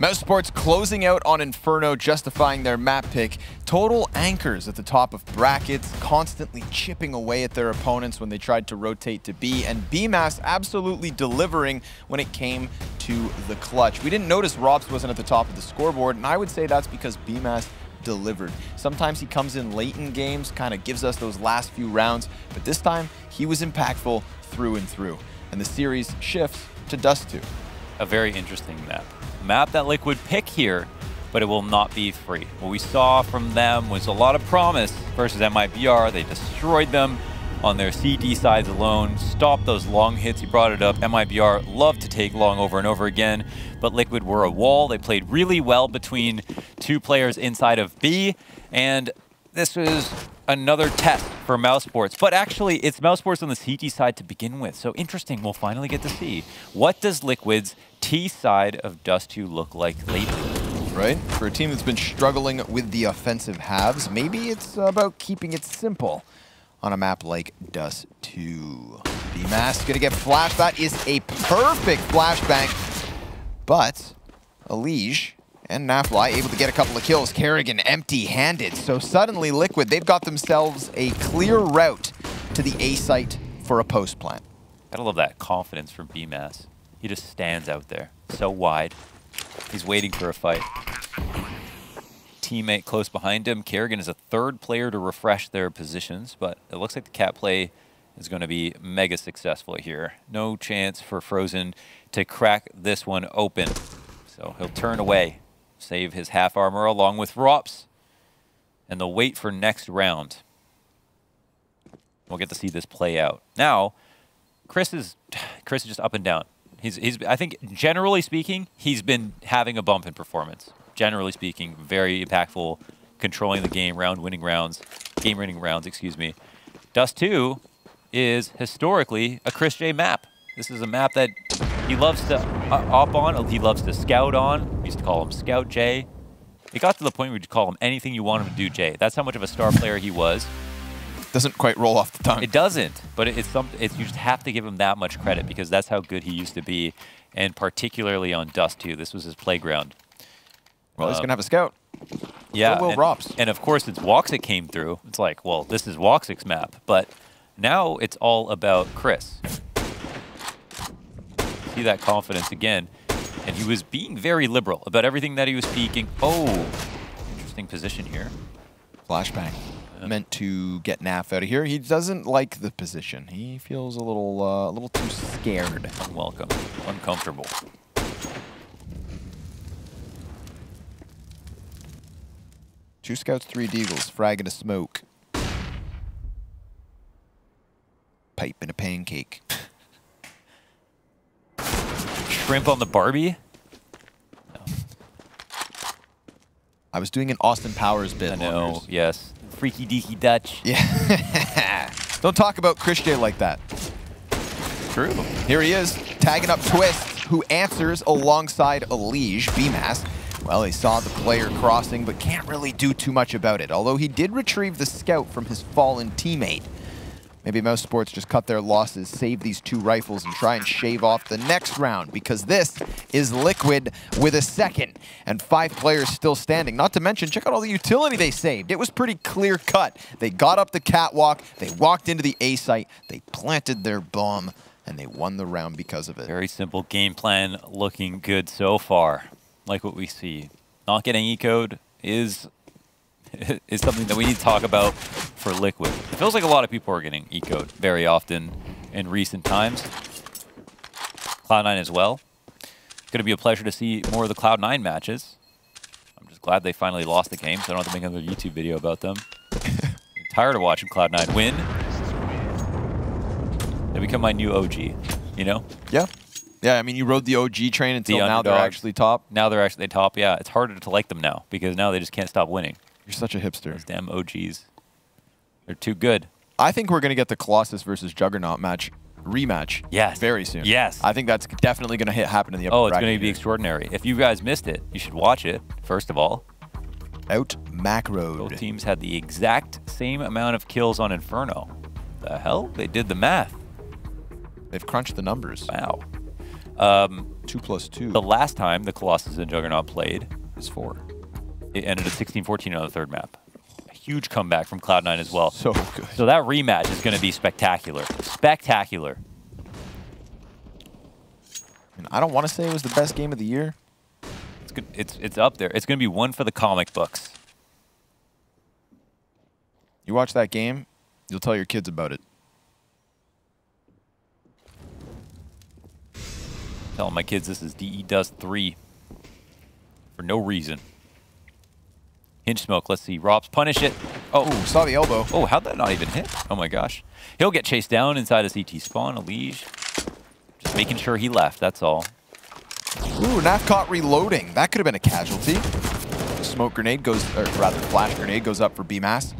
Mousesports closing out on Inferno, justifying their map pick. Total anchors at the top of brackets, constantly chipping away at their opponents when they tried to rotate to B, and BMAS absolutely delivering when it came to the clutch. We didn't notice Robs wasn't at the top of the scoreboard, and I would say that's because BMAS delivered. Sometimes he comes in late in games, kind of gives us those last few rounds, but this time he was impactful through and through. And the series shifts to Dust 2. A very interesting map. Map that Liquid pick here, but it will not be free. What we saw from them was a lot of promise versus MIBR. They destroyed them on their CT sides alone, stopped those long hits. He brought it up. MIBR loved to take long over and over again, but Liquid were a wall. They played really well between two players inside of B, and this was another test for Mousesports. But actually, it's Mousesports on the CT side to begin with. So interesting, we'll finally get to see. What does Liquid's T side of Dust 2 look like lately? Right? For a team that's been struggling with the offensive halves, maybe it's about keeping it simple on a map like Dust 2. BMAS gonna get flashed. That is a perfect flashbang. But Elige and Nafly able to get a couple of kills. Kerrigan empty-handed. So suddenly Liquid, they've got themselves a clear route to the A site for a post plant. Gotta love that confidence from BMAS. He just stands out there, so wide. He's waiting for a fight. Teammate close behind him. Kerrigan is a third player to refresh their positions, but it looks like the cat play is going to be mega successful here. No chance for Frozen to crack this one open. So he'll turn away, save his half armor along with Rops, and they'll wait for next round. We'll get to see this play out. Now, Chris is just up and down. I think, generally speaking, he's been having a bump in performance. Generally speaking, very impactful, controlling the game, game-winning rounds, excuse me. Dust 2 is historically a Chris J map. This is a map that he loves to op on, he loves to scout on. We used to call him Scout J. It got to the point where you'd call him anything you want him to do J. That's how much of a star player he was. Doesn't quite roll off the tongue. It doesn't, but you just have to give him that much credit because that's how good he used to be, and particularly on Dust 2. This was his playground. Well, he's going to have a scout. Yeah, so will Rops. And of course, it's Woxic came through. It's like, well, this is Woxic's map, but now it's all about Chris. See that confidence again, and he was being very liberal about everything that he was speaking. Oh, interesting position here. Flashbang. Meant to get Naf out of here. He doesn't like the position. He feels a little too scared. Unwelcome, uncomfortable. Two scouts, 3 deagles, frag and a smoke. Pipe and a pancake. Shrimp on the Barbie? No. I was doing an Austin Powers bit. I know, yes. Freaky deaky Dutch. Yeah. Don't talk about Chris J like that. True. Here he is, tagging up Twist, who answers alongside Elige. BMAS. Well, he saw the player crossing, but can't really do too much about it, although he did retrieve the scout from his fallen teammate. Maybe Mousesports just cut their losses, save these 2 rifles, and try and shave off the next round, because this is Liquid with a second, and 5 players still standing. Not to mention, check out all the utility they saved. It was pretty clear cut. They got up the catwalk, they walked into the A site, they planted their bomb, and they won the round because of it. Very simple game plan, looking good so far. Like what we see. Not getting eco'd is something that we need to talk about for Liquid. It feels like a lot of people are getting eco'd very often in recent times. Cloud9 as well. It's going to be a pleasure to see more of the Cloud9 matches. I'm just glad they finally lost the game, so I don't have to make another YouTube video about them. I'm tired of watching Cloud9 win. They become my new OG, you know? Yeah. Yeah, I mean, you rode the OG train until now they're actually top. Now they're actually top, yeah. It's harder to like them now because now they just can't stop winning. You're such a hipster. Those damn OGs. They're too good. I think we're going to get the Colossus versus Juggernaut rematch very soon. Yes. I think that's definitely going to happen in the upper Oh, it's bracket going to be extraordinary. If you guys missed it, you should watch it, first of all. Out macroed. Both teams had the exact same amount of kills on Inferno. The hell? They did the math. They've crunched the numbers. Wow. 2 plus 2. The last time the Colossus and Juggernaut played, is 4. it ended at 16-14 on the third map. A huge comeback from Cloud9 as well. So good. So that rematch is going to be spectacular. Spectacular. And I don't want to say it was the best game of the year. It's good. It's up there. It's going to be one for the comic books. You watch that game, you'll tell your kids about it. Telling my kids this is DE Dust 3 for no reason. Hinge smoke. Let's see. Robs punish it. Oh, Ooh, saw the elbow. Oh, how'd that not even hit? Oh my gosh. He'll get chased down inside a CT spawn. Elige. Just making sure he left. That's all. Ooh, Naf caught reloading. That could have been a casualty. Smoke grenade goes, or rather, flash grenade goes up for BMAS.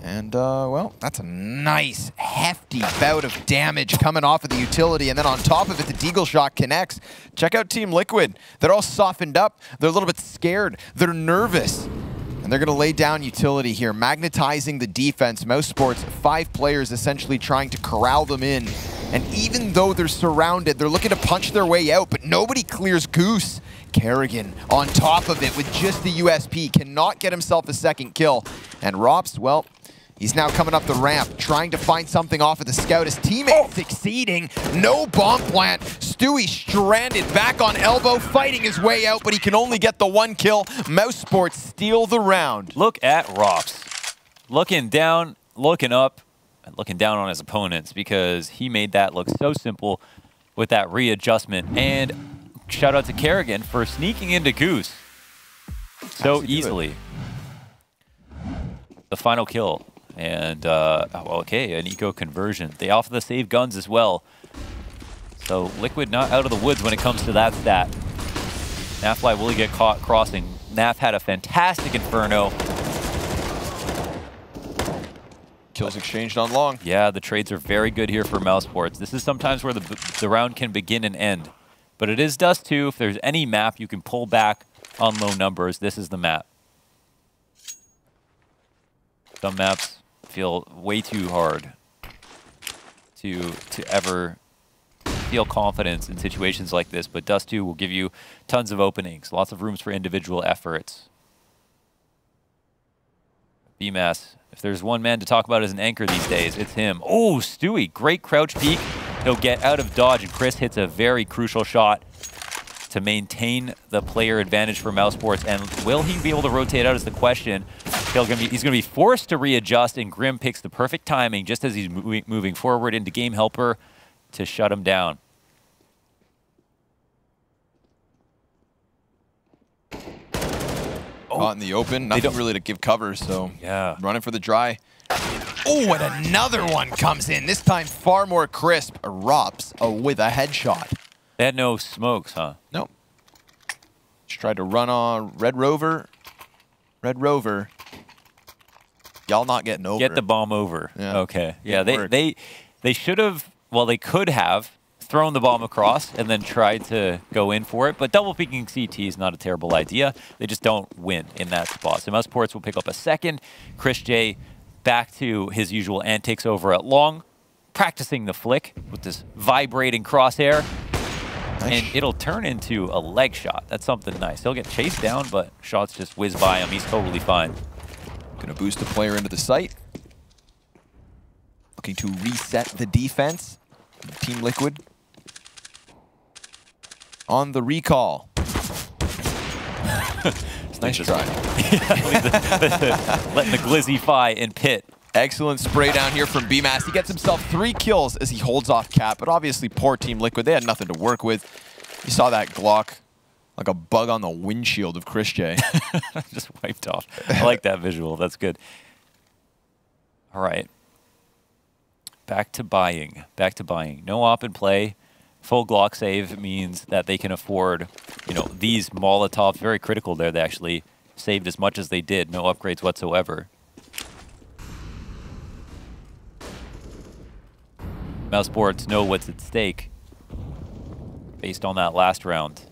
And, well, that's a nice, hefty bout of damage coming off of the utility. And then on top of it, the Deagle shot connects. Check out Team Liquid. They're all softened up. They're a little bit scared. They're nervous. And they're going to lay down utility here, magnetizing the defense. mousesports, 5 players essentially trying to corral them in. And even though they're surrounded, they're looking to punch their way out, but nobody clears Goose. Kerrigan on top of it with just the USP, cannot get himself a second kill. And Rops, well, he's now coming up the ramp, trying to find something off of the scout. His teammate succeeding. No bomb plant. Stewie stranded back on elbow, fighting his way out, but he can only get the 1 kill. mousesports steal the round. Look at Rops. Looking down, looking up, and looking down on his opponents because he made that look so simple with that readjustment. And shout out to Kerrigan for sneaking into Goose so easily. The final kill. And, okay, an eco conversion. They offer the save guns as well. So Liquid not out of the woods when it comes to that stat. Nafly will he get caught crossing. Naf had a fantastic Inferno. Kills exchanged on long. Yeah, the trades are very good here for mousesports. This is sometimes where the round can begin and end. But it is Dust 2. If there's any map you can pull back on low numbers, this is the map. Some maps feel way too hard to ever feel confidence in situations like this, but Dust 2 will give you tons of openings, lots of rooms for individual efforts. BMAS, if there's one man to talk about as an anchor these days, it's him. Oh, Stewie, great crouch peek. He'll get out of dodge, and Chris hits a very crucial shot to maintain the player advantage for mousesports. And will he be able to rotate out is the question. He's going to be forced to readjust, and Grim picks the perfect timing just as he's moving forward into Game Helper to shut him down. Caught in the open, nothing really to give cover, so yeah, running for the dry. Oh, and another one comes in, this time far more crisp. Rops with a headshot. They had no smokes, huh? Nope. Just tried to run on Red Rover. Red Rover. Y'all not getting over. Get the bomb over. Yeah. Okay. Yeah, they should have, well, they could have thrown the bomb across and then tried to go in for it, but double peeking CT is not a terrible idea. They just don't win in that spot. So mousesports will pick up a second. Chris J back to his usual antics over at long, practicing the flick with this vibrating crosshair. Nice. And it'll turn into a leg shot. That's something nice. He'll get chased down, but shots just whiz by him. He's totally fine. Gonna boost the player into the site. Looking to reset the defense. Team Liquid on the recall. Nice try. Letting the glizzy fly in pit. Excellent spray down here from BMAS. He gets himself 3 kills as he holds off Cap, but obviously poor Team Liquid. They had nothing to work with. You saw that Glock like a bug on the windshield of Chris J. Just wiped off. I like that visual. That's good. All right. Back to buying. Back to buying. No op and play. Full Glock save means that they can afford, you know, these Molotovs. Very critical there. They actually saved as much as they did. No upgrades whatsoever. mousesports know what's at stake based on that last round.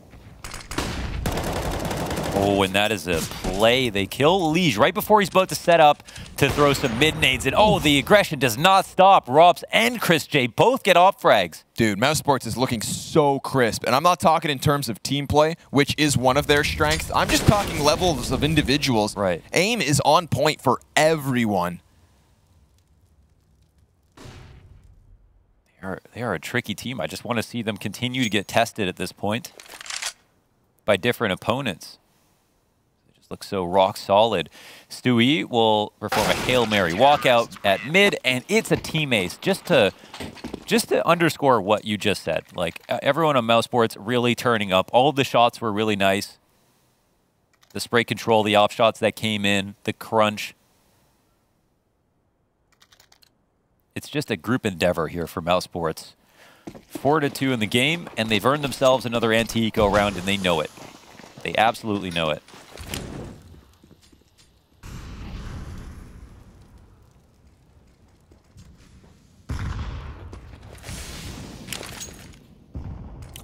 Oh, and that is a play. They kill Liege right before he's about to set up to throw some mid-nades. And oh, the aggression does not stop. Robs and Chris J both get off frags. Dude, mousesports is looking so crisp. And I'm not talking in terms of team play, which is one of their strengths. I'm just talking levels of individuals. Right. Aim is on point for everyone. They are a tricky team. I just want to see them continue to get tested at this point by different opponents. They just look so rock solid. Stewie will perform a Hail Mary walkout at mid, and it's a team ace. Just to underscore what you just said. Like, everyone on mousesports really turning up. All of the shots were really nice. The spray control, the off shots that came in, the crunch. It's just a group endeavor here for mousesports. 4-2 in the game, and they've earned themselves another anti-eco round, and they know it. They absolutely know it.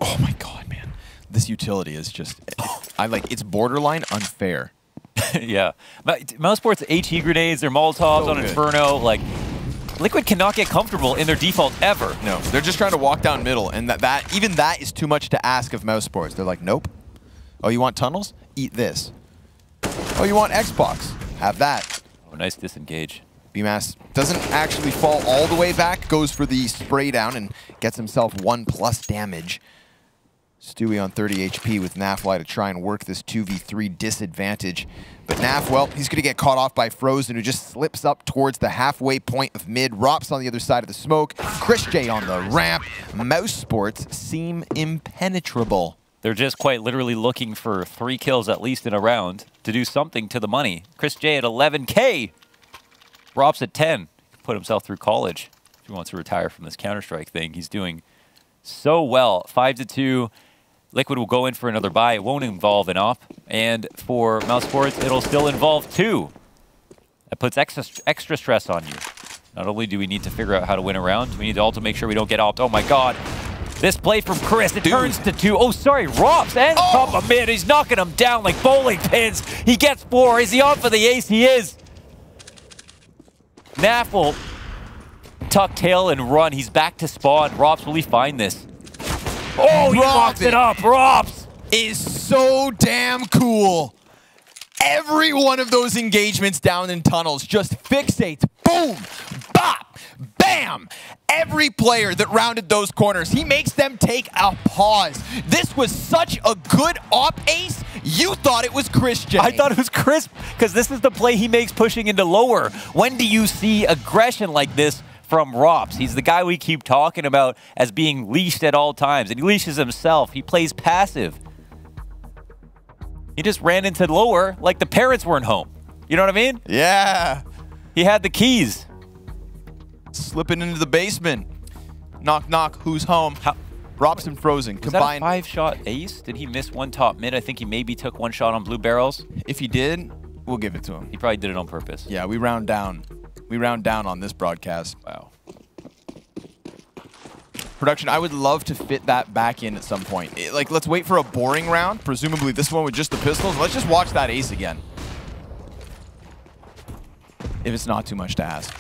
Oh my god, man. This utility is just... it's borderline unfair. Yeah. mousesports HE grenades, their Molotovs on Inferno, like... Liquid cannot get comfortable in their default ever. No, they're just trying to walk down middle, and even that is too much to ask of mousesports. They're like, nope. Oh, you want tunnels? Eat this. Oh, you want Xbox? Have that. Oh, nice disengage. BMass doesn't actually fall all the way back, goes for the spray down and gets himself 1+ damage. Stewie on 30 HP with Nafly to try and work this 2v3 disadvantage. But Naf, well, he's going to get caught off by Frozen, who just slips up towards the halfway point of mid. Rops on the other side of the smoke. Chris J on the ramp. Mousesports seem impenetrable. They're just quite literally looking for 3 kills at least in a round to do something to the money. Chris J at 11K. Rops at 10. Put himself through college. If he wants to retire from this Counter-Strike thing, he's doing so well. 5-2. Liquid will go in for another buy. It won't involve an op. And for mousesports, it'll still involve 2. That puts extra stress on you. Not only do we need to figure out how to win a round, we need to also make sure we don't get opt. Oh my god. This play from Chris, it turns to 2. Oh, sorry, Robs and top of mid. He's knocking him down like bowling pins. He gets 4. Is he on for the ace? He is. Naf will tuck tail and run. He's back to spawn. Robs, will he find this? Oh, he locks it up. Robs is so damn cool. Every one of those engagements down in tunnels just fixates. Boom, bop, bam. Every player that rounded those corners, he makes them take a pause. This was such a good op ace. You thought it was Chris J. I thought it was Chris, because this is the play he makes pushing into lower. When do you see aggression like this from Rops? He's the guy we keep talking about as being leashed at all times, and he leashes himself. He plays passive. He just ran into lower like the parents weren't home. You know what I mean? Yeah. He had the keys. Slipping into the basement. Knock, knock, who's home? Rops and Frozen combined. Was that a 5-shot ace? Did he miss one top mid? I think he maybe took 1 shot on blue barrels. If he did, we'll give it to him. He probably did it on purpose. Yeah, we round down. We round down on this broadcast. Wow. Production, I would love to fit that back in at some point. Like, let's wait for a boring round, presumably this one with just the pistols. Let's just watch that ace again. If it's not too much to ask.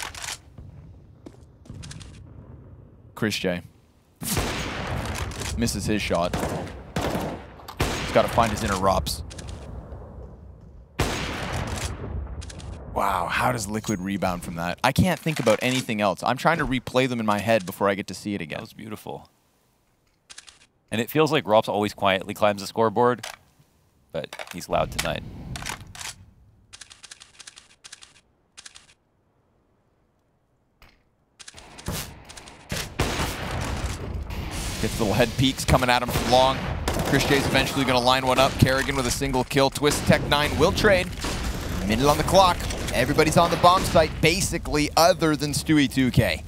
Chris J. Misses his shot. He's got to find his inner Rops. Wow, how does Liquid rebound from that? I can't think about anything else. I'm trying to replay them in my head before I get to see it again. That was beautiful. And it feels like Rops always quietly climbs the scoreboard, but he's loud tonight. Gets little head peeks coming at him from long. Chris J's eventually going to line one up. Kerrigan with a single kill. Twist Tech 9 will trade. Minute on the clock. Everybody's on the bomb site, basically, other than Stewie 2K.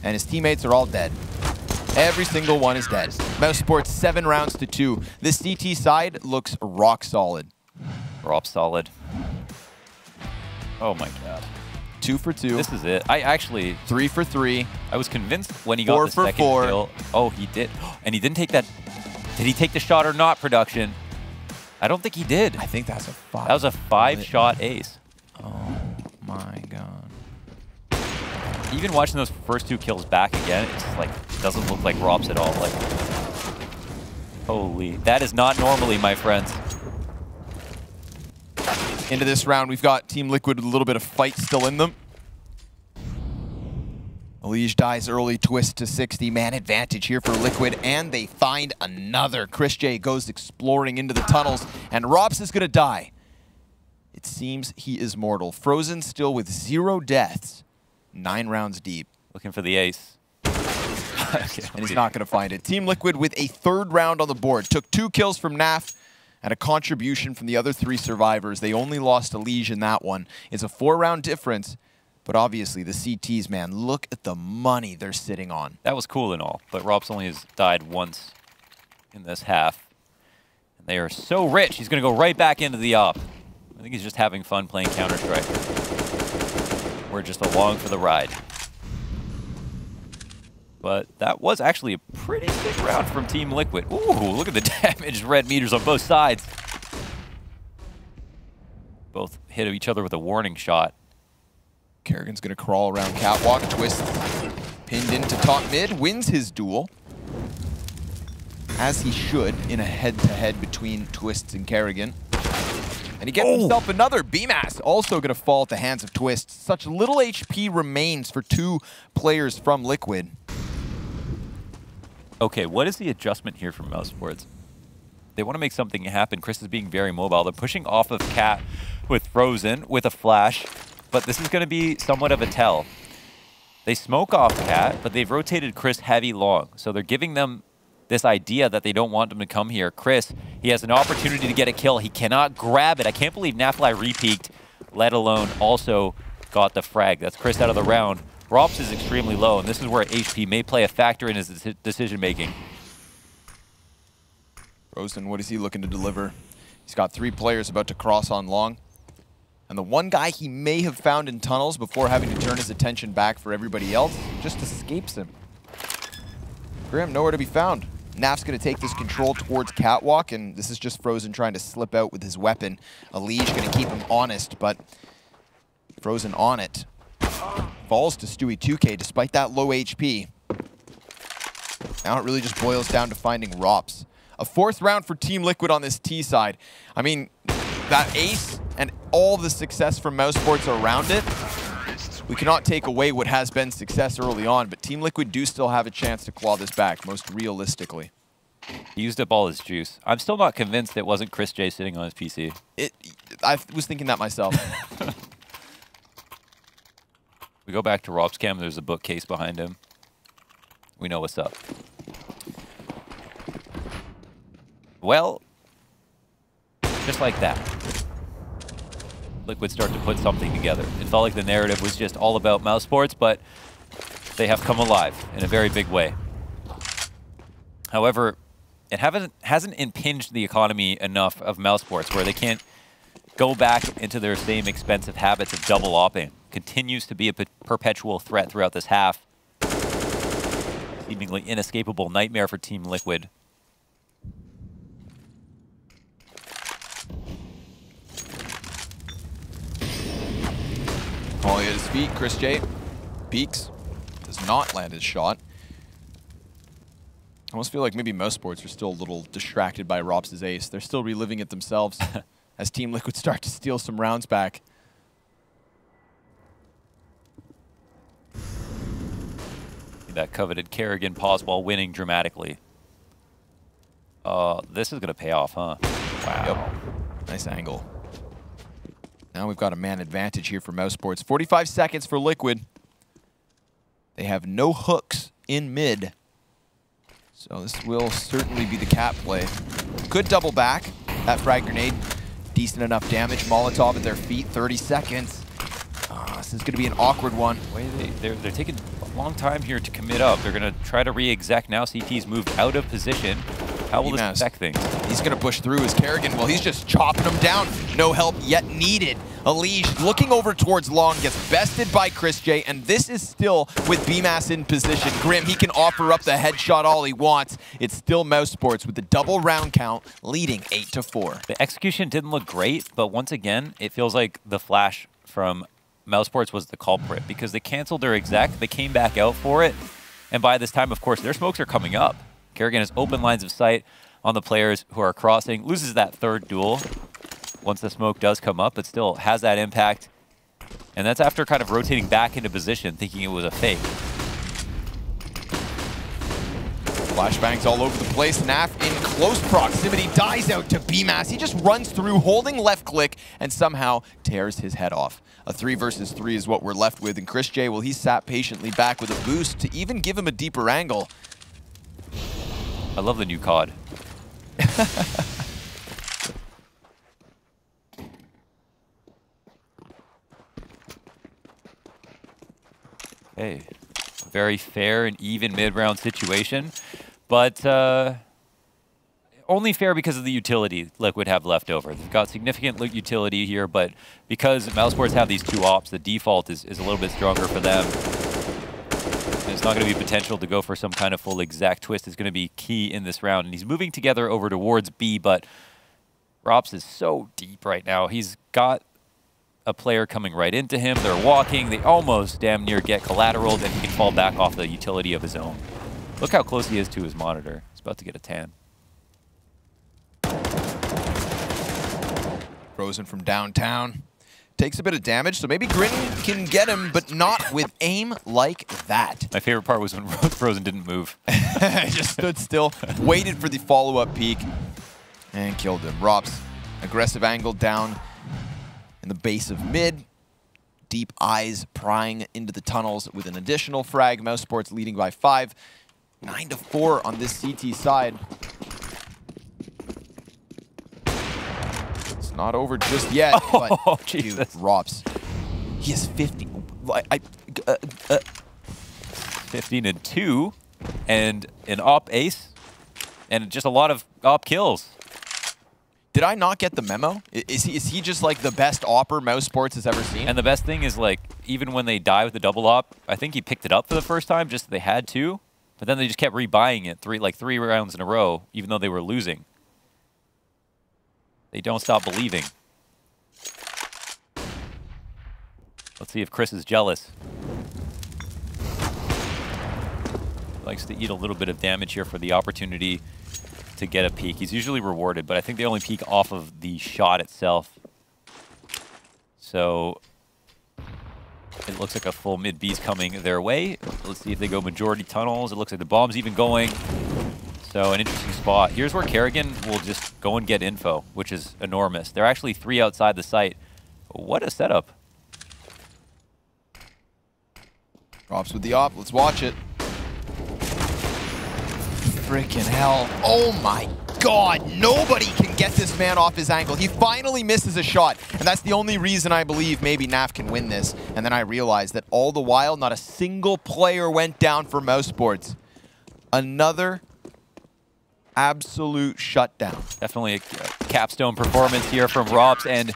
And his teammates are all dead. Every single one is dead. mousesports 7 rounds to 2. This CT side looks rock solid. Rock solid. Oh my god. 2 for 2. This is it. I actually... 3 for 3. I was convinced when he got the second kill. Oh, he did. And he didn't take that... Did he take the shot or not, production? I don't think he did. I think that's a 5. That was a 5-shot ace. Oh my god. Even watching those first 2 kills back again, it's like doesn't look like Robs at all. Like, holy, that is not normally, my friends. Into this round, we've got Team Liquid with a little bit of fight still in them. Elige dies early, twist to 60. Man advantage here for Liquid, and they find another. Chris J goes exploring into the tunnels, and Robs is going to die. It seems he is mortal. Frozen still with 0 deaths, 9 rounds deep. Looking for the ace. And he's not going to find it. Team Liquid with a 3rd round on the board. Took 2 kills from Naf and a contribution from the other 3 survivors. They only lost Elige in that one. It's a 4-round difference. But obviously, the CTs, man, look at the money they're sitting on. That was cool and all, but Robs only has died once in this half. And they are so rich, he's going to go right back into the op. I think he's just having fun playing Counter-Strike. We're just along for the ride. But that was actually a pretty sick round from Team Liquid. Ooh, look at the damaged red meters on both sides. Both hit each other with a warning shot. Kerrigan's going to crawl around catwalk, twist, pinned into top mid, wins his duel. As he should in a head-to-head between Twists and Kerrigan. And he gets himself another. BMAS also going to fall at the hands of Twists. Such little HP remains for 2 players from Liquid. Okay, what is the adjustment here from mousesports? They want to make something happen. Chris is being very mobile. They're pushing off of Cat with Frozen, with a flash. But this is going to be somewhat of a tell. They smoke off Cat, but they've rotated Chris heavy long. So they're giving them this idea that they don't want him to come here. Chris, he has an opportunity to get a kill. He cannot grab it. I can't believe Nafly re-peaked, let alone also got the frag. That's Chris out of the round. Robs is extremely low, and this is where HP may play a factor in his decision-making. Frozen, what is he looking to deliver? He's got 3 players about to cross on long. And the one guy he may have found in tunnels before having to turn his attention back for everybody else just escapes him. Graham, nowhere to be found. Naf's going to take this control towards catwalk, and this is just Frozen trying to slip out with his weapon. Elige going to keep him honest, but Frozen on it. Falls to Stewie 2K despite that low HP. Now it really just boils down to finding Rops. A 4th round for Team Liquid on this T side. I mean, that ace and all the success from mousesports around it, we cannot take away what has been success early on, but Team Liquid do still have a chance to claw this back, most realistically. He used up all his juice. I'm still not convinced it wasn't Chris J sitting on his PC. I was thinking that myself. We go back to Rob's cam, there's a bookcase behind him. We know what's up. Well, just like that. Liquid start to put something together. It felt like the narrative was just all about mousesports, but they have come alive in a very big way. However, it hasn't impinged the economy enough of mousesports where they can't go back into their same expensive habits of double opping. Continues to be a perpetual threat throughout this half. Seemingly inescapable nightmare for Team Liquid. Calling at his feet, Chris J peeks, does not land his shot. I almost feel like maybe mousesports are still a little distracted by Robs' ace. They're still reliving it themselves as Team Liquid start to steal some rounds back. That coveted Kerrigan pause while winning dramatically. This is going to pay off, huh? Wow. Yep. Nice angle. Now we've got a man advantage here for mousesports. 45 seconds for Liquid. They have no hooks in mid. So this will certainly be the cat play. Could double back. That frag grenade, decent enough damage. Molotov at their feet, 30 seconds. This is going to be an awkward one. They're taking a long time here to commit up. They're going to try to re-exec now. CT's moved out of position. How will this affect things? He's going to push through his Kerrigan. Well, he's just chopping him down. No help yet needed Elige looking over towards long, gets bested by Chris J, and this is still with BMAS in position. Grim, he can offer up the headshot all he wants. It's still mousesports with the double round count, leading 8-4. The execution didn't look great, but once again, it feels like the flash from mousesports was the culprit because they canceled their exec, they came back out for it, and by this time, of course, their smokes are coming up. Kerrigan has open lines of sight on the players who are crossing, loses that third duel once the smoke does come up, but still has that impact. And that's after kind of rotating back into position, thinking it was a fake. Flashbangs all over the place. Naf in close proximity, dies out to BMAS. He just runs through, holding left click, and somehow tears his head off. A 3 versus 3 is what we're left with, and Chris J, well, he sat patiently back with a boost to even give him a deeper angle. I love the new COD. Hey, very fair and even mid-round situation, but only fair because of the utility Liquid have left over. They've got significant utility here, but because mousesports have these two ops, the default is a little bit stronger for them. There's not going to be potential to go for some kind of full exact twist. Is going to be key in this round, and he's moving together over towards B, but Rops is so deep right now. He's got a player coming right into him. They're walking. They almost damn near get collateraled, and he can fall back off the utility of his own. Look how close he is to his monitor. He's about to get a tan. Frozen from downtown. Takes a bit of damage, so maybe Grin can get him, but not with aim like that. My favorite part was when Frozen didn't move. Just stood still, waited for the follow-up peek, and killed him. Rops, aggressive angle down in the base of mid. Deep eyes prying into the tunnels with an additional frag. mousesports leading by 5. 9-4 on this CT side. It's not over just yet, but dude, Rops, he has 50. 15-2 and an op ace and just a lot of op kills. Did I not get the memo? Is he just like the best opper mousesports has ever seen? And the best thing is, like, even when they die with the double op, I think he picked it up for the first time, just they had to, but then they just kept rebuying it three rounds in a row, even though they were losing. They don't stop believing. Let's see if Chris is jealous. Likes to eat a little bit of damage here for the opportunity to get a peek. He's usually rewarded, but I think they only peek off of the shot itself. So it looks like a full mid B's coming their way. Let's see if they go majority tunnels. It looks like the bomb's even going. So an interesting spot. Here's where Kerrigan will just go and get info, which is enormous. They're actually 3 outside the site. What a setup. Drops with the op. Let's watch it. Freaking hell. Oh my God. Nobody can get this man off his angle. He finally misses a shot. And that's the only reason I believe maybe Naf can win this. And then I realized that all the while, not a single player went down for mousesports. Another absolute shutdown. Definitely a capstone performance here from Rops, and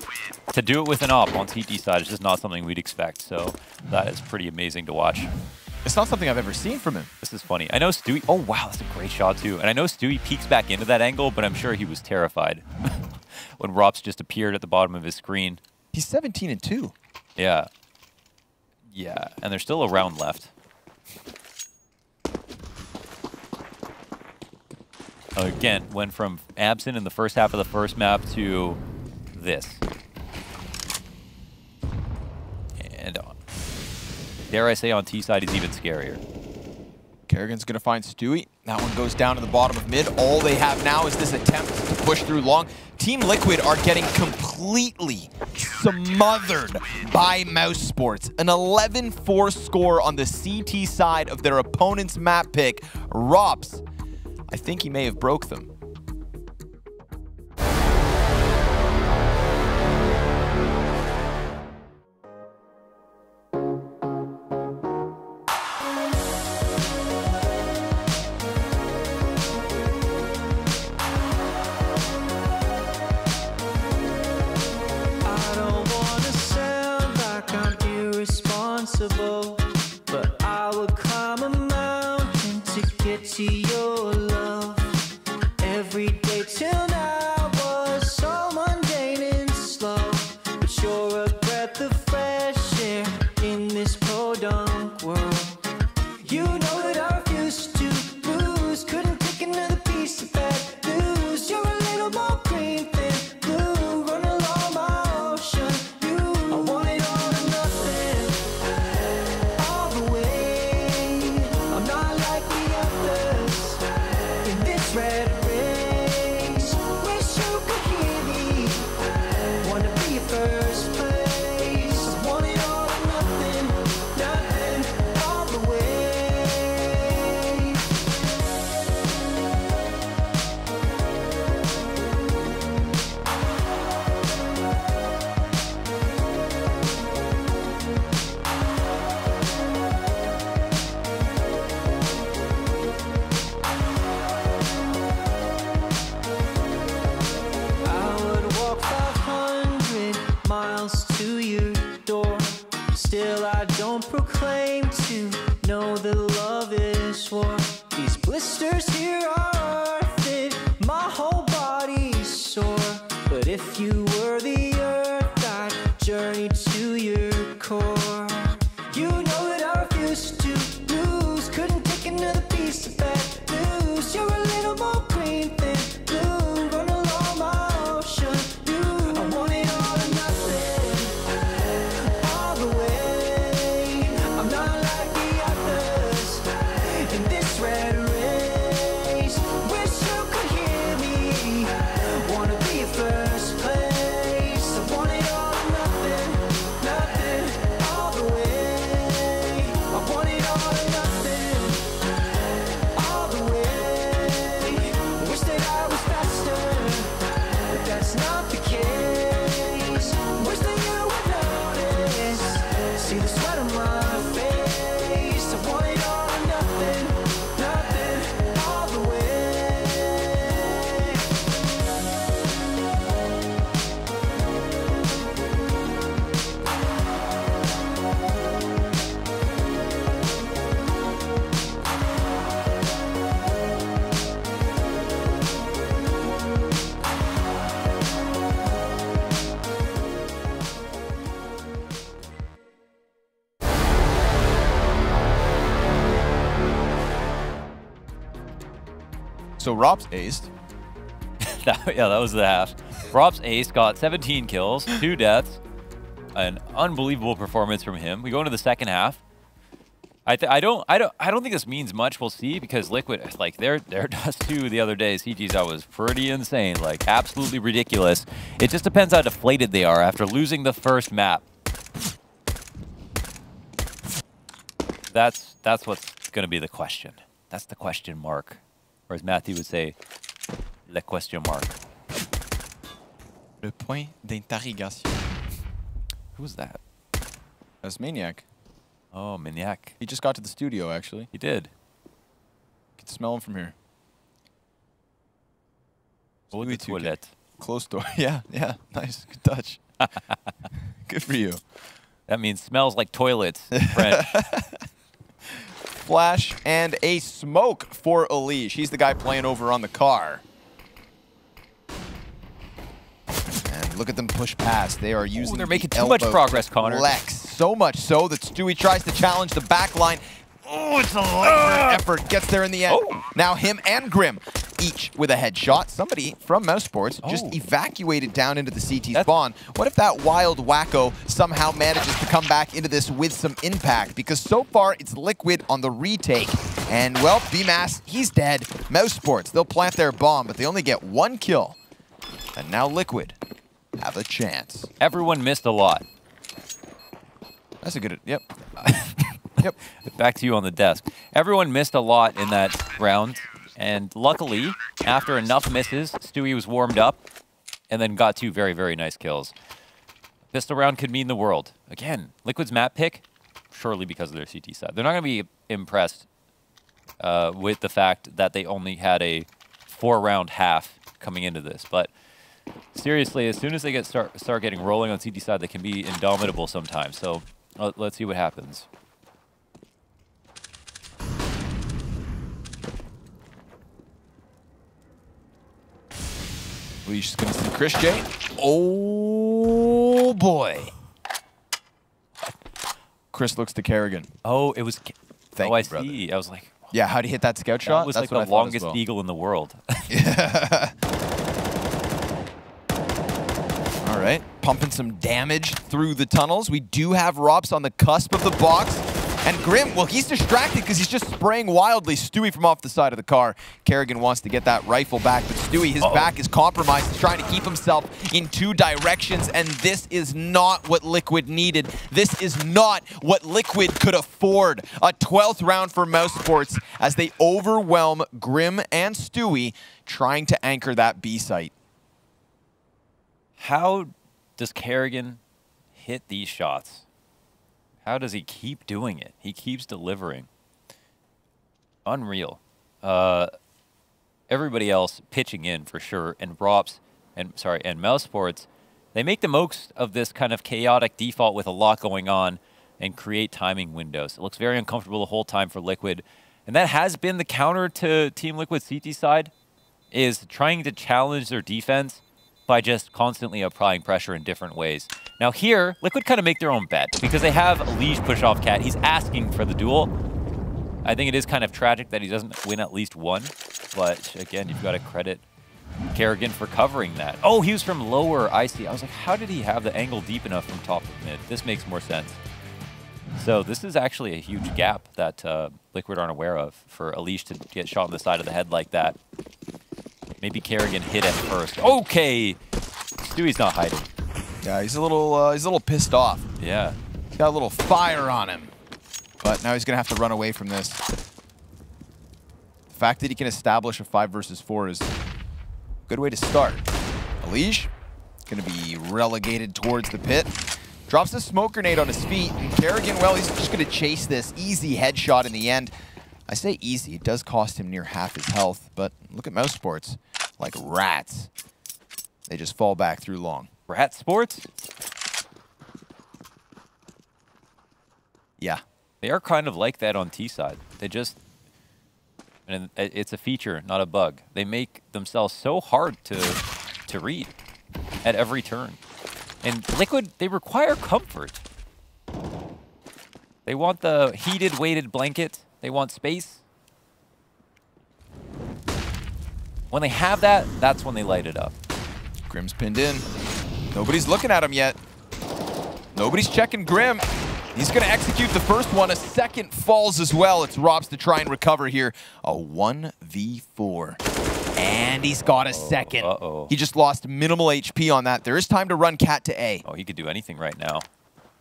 to do it with an op on CT side is just not something we'd expect. So that is pretty amazing to watch. It's not something I've ever seen from him. This is funny. I know Stewie... Oh, wow, that's a great shot, too. And I know Stewie peeks back into that angle, but I'm sure he was terrified when Rops just appeared at the bottom of his screen. He's 17-2. Yeah. Yeah, and there's still a round left. Again, went from absent in the first half of the first map to this. And dare I say, on T side, he's even scarier. Kerrigan's going to find Stewie. That one goes down to the bottom of mid. All they have now is this attempt to push through long. Team Liquid are getting completely smothered by mousesports. An 11-4 score on the CT side of their opponent's map pick. Rops, I think he may have broke them. I don't wanna impossible, but I would climb a mountain to get to your love. Every day till now was so mundane and slow, but you're a breath of fresh air in this podunk world. You know that I refuse to lose, couldn't take another piece of bad news. You're a little more green than blue, run along my ocean. I want it all or nothing, all the way. I'm not like the others in this red race. Wish you could hear me, wanna be your first place. I want it all or nothing, nothing, all the way. I would walk 500 miles to your door. Still I don't proclaim to know that love is war. These blisters here are thin, my whole body's sore. But if you were the earth, I'd journey to your core. You know that I refuse to lose, couldn't take another piece of bad news. You're a little more green than blue, run along my ocean. I want it all or nothing, all the way. I'm not like the others in this red race. Wish you could hear me, wanna be your first place. I want it all or nothing, nothing, all the way. I want it all or nothing, all the way. Wish that I was faster, but that's not the case. Wish that you would notice, see the sweat on my face. I want it all or nothing, nothing, all the way. So Rob's aced. Yeah, that was the half. Rob's ace got 17 kills, 2 deaths, an unbelievable performance from him. We go into the second half. I don't think this means much. We'll see, because Liquid, like their Dust 2 the other day, CG's out was pretty insane, like absolutely ridiculous. It just depends how deflated they are after losing the first map. That's what's going to be the question. That's the question mark. Or as Matthew would say, le question mark. Le point d'interrogation. Who was that? That's Maniac. Oh, Maniac. He just got to the studio, actually. He did. You can smell him from here. Eau de toilette. Close door. Yeah, yeah. Nice. Good touch. Good for you. That means smells like toilets in French. Flash and a smoke for Elige. He's the guy playing over on the car. And look at them push past. They are using they're making too much progress, Connor. Flex. So much so that Stewie tries to challenge the back line. Oh, it's a light effort. Gets there in the end. Oh. Now him and Grim, each with a headshot. Somebody from mousesports just evacuated down into the CT spawn. What if that wild wacko somehow manages to come back into this with some impact? Because so far, it's Liquid on the retake. And, well, BMass, he's dead. Mousesports, they'll plant their bomb, but they only get 1 kill. And now Liquid have a chance. Everyone missed a lot. That's a good... Yep. Yep. Back to you on the desk. Everyone missed a lot in that round. And luckily, after enough misses, Stewie was warmed up and then got 2 very, very nice kills. Pistol round could mean the world. Again, Liquid's map pick, surely because of their CT side. They're not going to be impressed with the fact that they only had a 4-round half coming into this. But seriously, as soon as they start getting rolling on CT side, they can be indomitable sometimes. So Let's see what happens. We're just going to see Chris J. Oh, boy. Chris looks to Kerrigan. Oh, it was... Thank oh, you, I brother. see. I was like... Yeah, how'd he hit that scout shot? That was That's like what the I thought as longest well. eagle in the world. All right, pumping some damage through the tunnels. We do have Rops on the cusp of the box. And Grim, well, he's distracted because he's just spraying wildly. Stewie from off the side of the car. Kerrigan wants to get that rifle back, but Stewie, his back is compromised. He's trying to keep himself in 2 directions, and this is not what Liquid needed. This is not what Liquid could afford. A 12th round for mousesports as they overwhelm Grim and Stewie trying to anchor that B site. How does Kerrigan hit these shots? How does he keep doing it? He keeps delivering. Unreal. Everybody else pitching in for sure, and Rops and mousesports, they make the most of this kind of chaotic default with a lot going on and create timing windows. It looks very uncomfortable the whole time for Liquid, and that has been the counter to Team Liquid CT side, is trying to challenge their defense by just constantly applying pressure in different ways. Now here, Liquid kind of make their own bet because they have a Liege push-off Cat. He's asking for the duel. I think it is kind of tragic that he doesn't win at least one, but again, you've got to credit Kerrigan for covering that. Oh, he was from lower, I see. I was like, how did he have the angle deep enough from top to mid? This makes more sense. So this is actually a huge gap that Liquid aren't aware of for Alish to get shot on the side of the head like that. Maybe Kerrigan hit at first. Okay, Stewie's not hiding. Yeah, he's a little pissed off. Yeah, He's got a little fire on him, but now he's gonna have to run away from this. The fact that he can establish a 5 versus 4 is a good way to start. Alish gonna be relegated towards the pit. Drops a smoke grenade on his feet, and Kerrigan, well, he's just gonna chase this easy headshot in the end. I say easy, it does cost him near half his health, but look at mousesports. Like rats. They just fall back through long. Rat Sports? Yeah. They are kind of like that on T side. They just, and it's a feature, not a bug. They make themselves so hard to read at every turn. And Liquid, they require comfort. They want the heated, weighted blanket. They want space. When they have that, that's when they light it up. Grim's pinned in. Nobody's looking at him yet. Nobody's checking Grim. He's going to execute the first one. A second falls as well. It's Robs to try and recover here. A 1v4. And he's got a second. He just lost minimal HP on that. There is time to run Cat to A. Oh, he could do anything right now.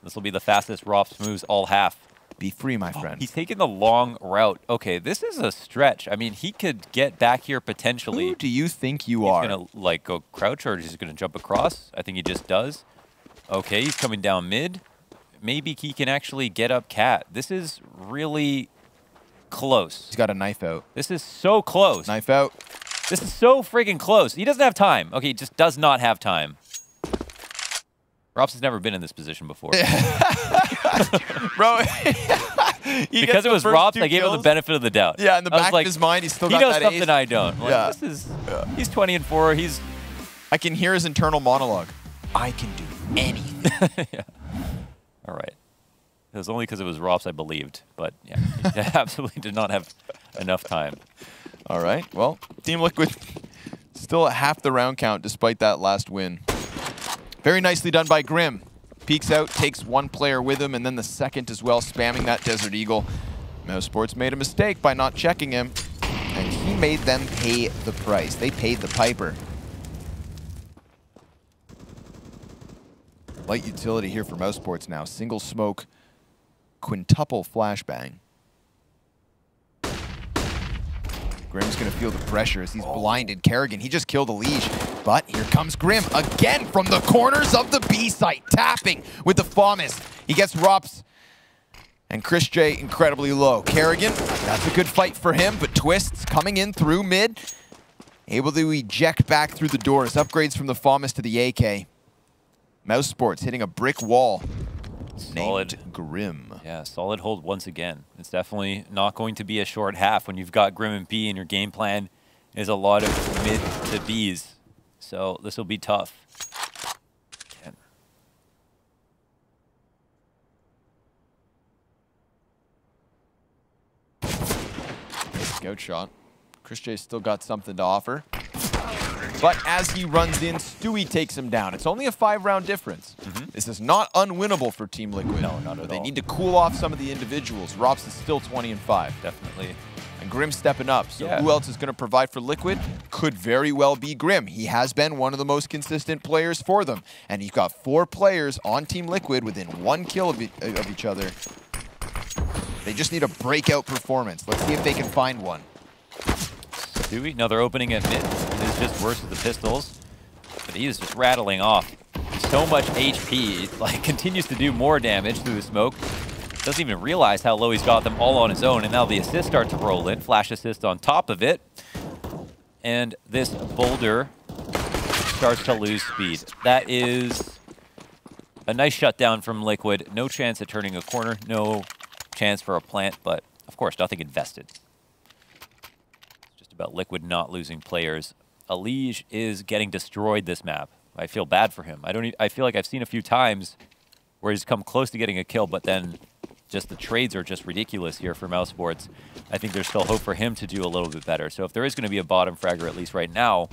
This will be the fastest Robs moves all half. Be free, my friend. He's taking the long route. Okay, this is a stretch. I mean, he could get back here potentially. Who do you think you are? He's going to like go crouch or he's going to jump across. I think he just does. Okay, he's coming down mid. Maybe he can actually get up Cat. This is really close. He's got a knife out. This is so close. Knife out. This is so freaking close. He doesn't have time. Okay, he just does not have time. Rops has never been in this position before. Bro, because it was Rops, I gave him the benefit of the doubt. Yeah, in the back of his mind, he's still got that ace. He knows something I don't. Like, yeah. This is, he's 20-4. I can hear his internal monologue. I can do anything. Yeah. All right. It was only because it was Rops I believed. But yeah, he absolutely did not have enough time. All right. Well, Team Liquid still at half the round count despite that last win. Very nicely done by Grim. Peeks out, takes one player with him, and then the second as well, spamming that Desert Eagle. mousesports made a mistake by not checking him, and he made them pay the price. They paid the piper. Light utility here for mousesports now. Single smoke, quintuple flashbang. Grim's going to feel the pressure as he's blinded. Kerrigan, he just killed a Liege. But here comes Grim again from the corners of the B site, tapping with the FAMAS. He gets Rops and Chris J incredibly low. Kerrigan, that's a good fight for him, but Twists coming in through mid, able to eject back through the doors. Upgrades from the FAMAS to the AK. mousesports hitting a brick wall. Solid. named Grim. Yeah, solid hold once again. It's definitely not going to be a short half when you've got Grim and B and your game plan is a lot of mid to Bs. So this will be tough. Again. Scout shot. Chris J still got something to offer. But as he runs in, Stewie takes him down. It's only a 5-round difference. This is not unwinnable for Team Liquid. No, not at all. They need to cool off some of the individuals. Rops is still 20-5. Definitely. And Grim stepping up. So Yeah. who else is going to provide for Liquid? Could very well be Grim. He has been one of the most consistent players for them. And you've got 4 players on Team Liquid within 1 kill of each other. They just need a breakout performance. Let's see if they can find one. Stewie, no, they're opening at mid. It's just worse with the pistols. But he is just rattling off so much HP. Like, continues to do more damage through the smoke. Doesn't even realize how low he's got them all on his own. And now the assists start to roll in. Flash assist on top of it. And this boulder starts to lose speed. That is a nice shutdown from Liquid. No chance at turning a corner. No chance for a plant. But, of course, nothing invested. About Liquid not losing players. Alige is getting destroyed this map. I feel bad for him. I feel like I've seen a few times where he's come close to getting a kill, but then just the trades are just ridiculous here for mousesports. I think there's still hope for him to do a little bit better. So if there is going to be a bottom fragger, at least right now,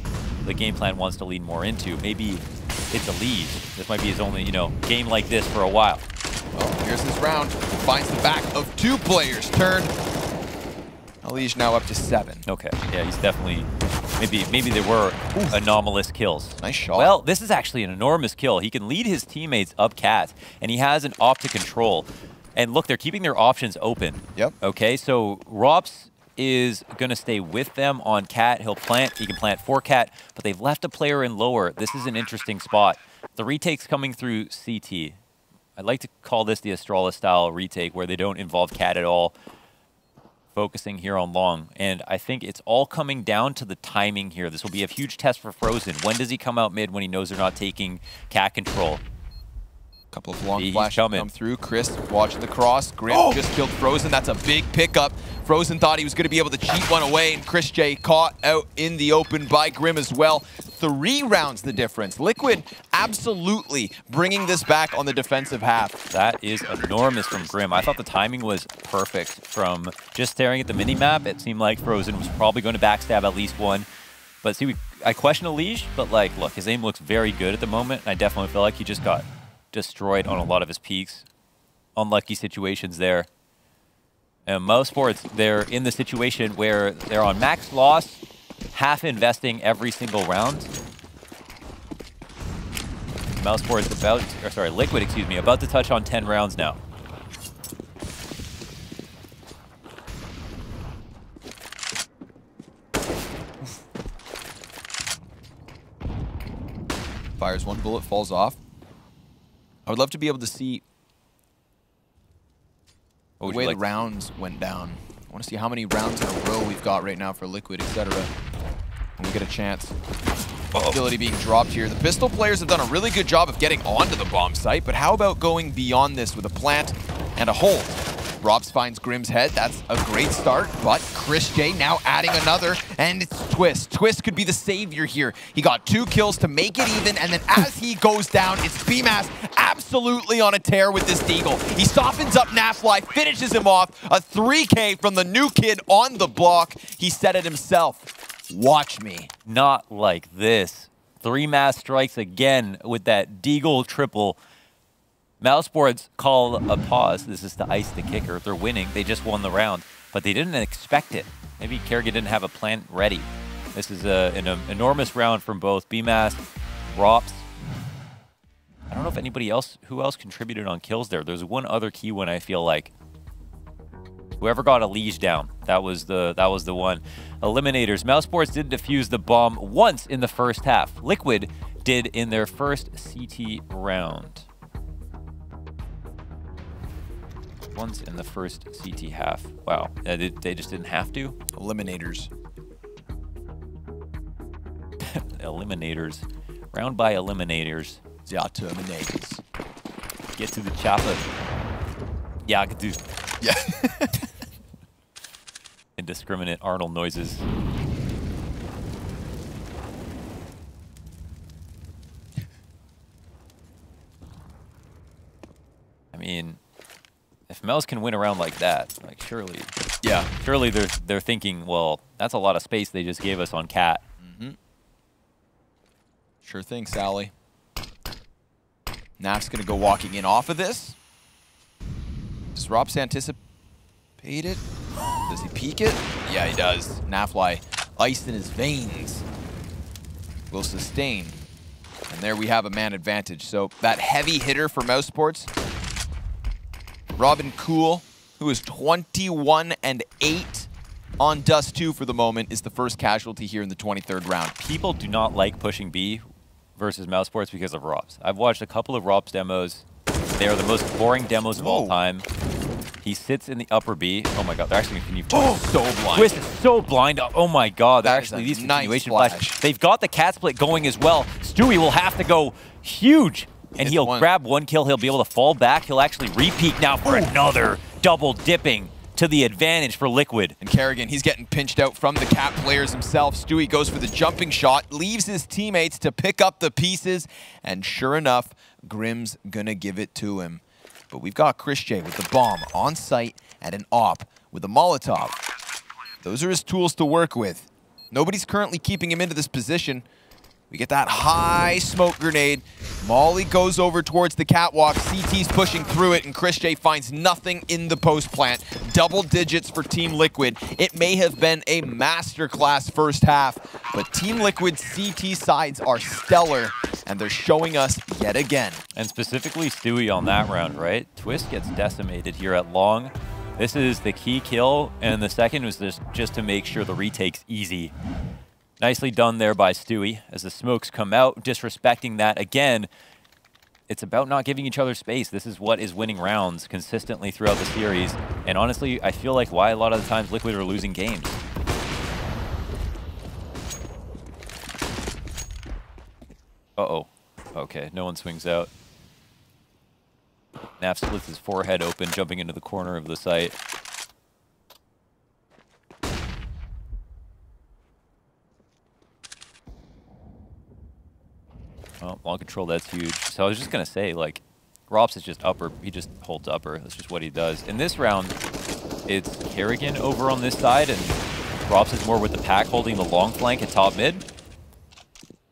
the game plan wants to lean more into. Maybe it's Alige. This might be his only, game like this for a while. Well, here's this round. Finds the back of 2 players. Turn. Alige now up to 7. Okay, yeah, he's definitely, maybe there were anomalous kills. Nice shot. Well, this is actually an enormous kill. He can lead his teammates up Cat, and he has an op to control. And look, they're keeping their options open. Yep. Okay, so Rops is going to stay with them on Cat. He'll plant. He can plant for Cat, but they've left a player in lower. This is an interesting spot. The retake's coming through CT. I'd like to call this the Astralis-style retake, where they don't involve Cat at all. Focusing here on long, and I think it's all coming down to the timing here. This will be a huge test for Frozen. When does he come out mid when he knows they're not taking Cat control? Couple of long He's flashes coming. come through. Chris watching the cross. Grim just killed Frozen. That's a big pickup. Frozen thought he was going to be able to cheat one away, and Chris J caught out in the open by Grim as well. 3 rounds the difference. Liquid absolutely bringing this back on the defensive half. That is enormous from Grim. I thought the timing was perfect from just staring at the mini-map. It seemed like Frozen was probably going to backstab at least one. But see, I question Alige, but like, look, his aim looks very good at the moment, and I definitely feel like he just got destroyed on a lot of his peaks. Unlucky situations there. And mousesports, they're in the situation where they're on max loss, half investing every single round. Mousesports Liquid, excuse me, about to touch on 10 rounds now. Fires 1 bullet, falls off. I would love to be able to see the way the rounds went down. I want to see how many rounds in a row we've got right now for Liquid, etc. When we get a chance. Ability being dropped here. The pistol players have done a really good job of getting onto the bomb site, but how about going beyond this with a plant and a hold? Robs finds Grim's head. That's a great start, but Chris J now adding another, and it's Twist. Twist could be the savior here. He got 2 kills to make it even, and then as he goes down, it's BMAS absolutely on a tear with this deagle. He softens up Nafly, finishes him off. A 3K from the new kid on the block. He said it himself. Watch me. Not like this. 3 mass strikes again with that deagle triple. Mousesports call a pause. This is to ice the kicker. They're winning. They just won the round, but they didn't expect it. Maybe Kerrigan didn't have a plan ready. This is an enormous round from both BMAS, Rops. I don't know if anybody else, who else contributed on kills there. There's one other key one I feel like. Whoever got Alige down, that was the one. Eliminators. Mousesports did defuse the bomb once in the first half. Liquid did in their first CT round. Once in the first CT half. Wow, they just didn't have to? Eliminators. Eliminators. Round by eliminators. The Eliminators. get to the chopper. Yeah, I could do. Yeah. Indiscriminate Arnold noises. I mean, if Mouse can win around like that, like surely, Yeah. surely they're thinking, well, that's a lot of space they just gave us on Cat. Mm-hmm. Sure thing, Sally. Naf's gonna go walking in off of this. Does Rops anticipate it? Does he peek it? Yeah, he does. Nafly, ice in his veins, will sustain. And there we have a man advantage. So that heavy hitter for mousesports, Robin Cool, who is 21-8 on Dust 2 for the moment, is the first casualty here in the 23rd round. People do not like pushing B versus mousesports because of Rops. I've watched a couple of Rops demos. They are the most boring demos of all time. He sits in the upper B. Oh my god, they're actually going to continue. Oh, so blind. Twist is so blind. Oh my god, That actually, is a these nice continuation flash. flashes. They've got the cat split going as well. Stewie will have to go huge, and Hits he'll one. grab one kill. He'll be able to fall back. He'll actually re-peek now for another double dipping to the advantage for Liquid. And Kerrigan, he's getting pinched out from the Cat players himself. Stewie goes for the jumping shot, leaves his teammates to pick up the pieces, and sure enough, Grim's gonna give it to him. But we've got Chris J with the bomb on site and an op with a Molotov. Those are his tools to work with. Nobody's currently keeping him into this position. We get that high smoke grenade. Molly goes over towards the catwalk. CT's pushing through it, and Chris J finds nothing in the post plant. Double digits for Team Liquid. It may have been a masterclass first half, but Team Liquid's CT sides are stellar, and they're showing us yet again. And specifically Stewie on that round, right? Twist gets decimated here at long. This is the key kill, and the second was just to make sure the retake's easy. Nicely done there by Stewie as the smokes come out, disrespecting that again. It's about not giving each other space. This is what is winning rounds consistently throughout the series. And honestly, I feel like why a lot of the times Liquid are losing games. Uh-oh. Okay, no one swings out. Naf splits his forehead open, jumping into the corner of the site. Oh, long control, that's huge. So I was just going to say, like, Rops is just upper. He just holds upper. That's just what he does. In this round, it's Kerrigan over on this side, and Rops is more with the pack holding the long flank at top mid.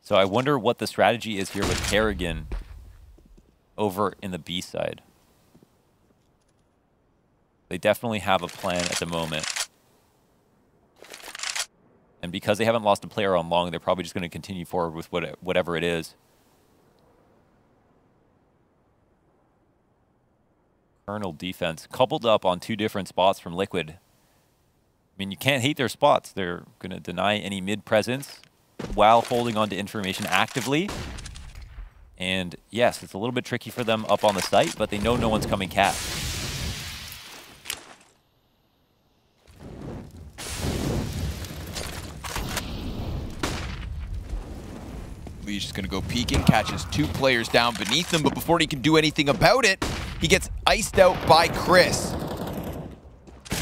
So I wonder what the strategy is here with Kerrigan over in the B side. They definitely have a plan at the moment. And because they haven't lost a player on long, they're probably just going to continue forward with whatever it is. Kernel defense coupled up on two different spots from Liquid. I mean, you can't hate their spots. They're going to deny any mid presence while holding on to information actively. And yes, it's a little bit tricky for them up on the site, but they know no one's coming cat. Lee's just gonna go peeking, catches two players down beneath him, but before he can do anything about it, he gets iced out by Chris.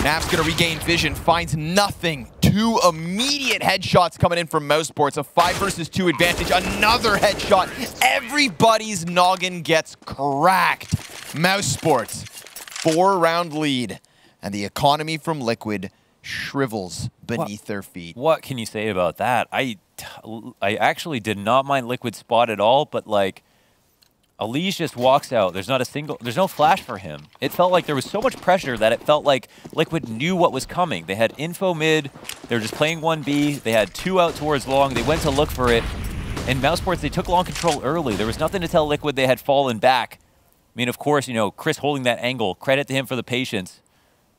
Naf's gonna regain vision, finds nothing. Two immediate headshots coming in from mousesports. A 5 versus 2 advantage, another headshot. Everybody's noggin gets cracked. Mousesports, 4-round lead, and the economy from Liquid shrivels beneath their feet. What can you say about that? I actually did not mind Liquid's spot at all, but like, Elise just walks out. There's no flash for him. It felt like there was so much pressure that it felt like Liquid knew what was coming. They had info mid, they were just playing 1B, they had 2 out towards long, they went to look for it, and mousesports, they took long control early. There was nothing to tell Liquid they had fallen back. I mean, of course, you know, Chris holding that angle, credit to him for the patience.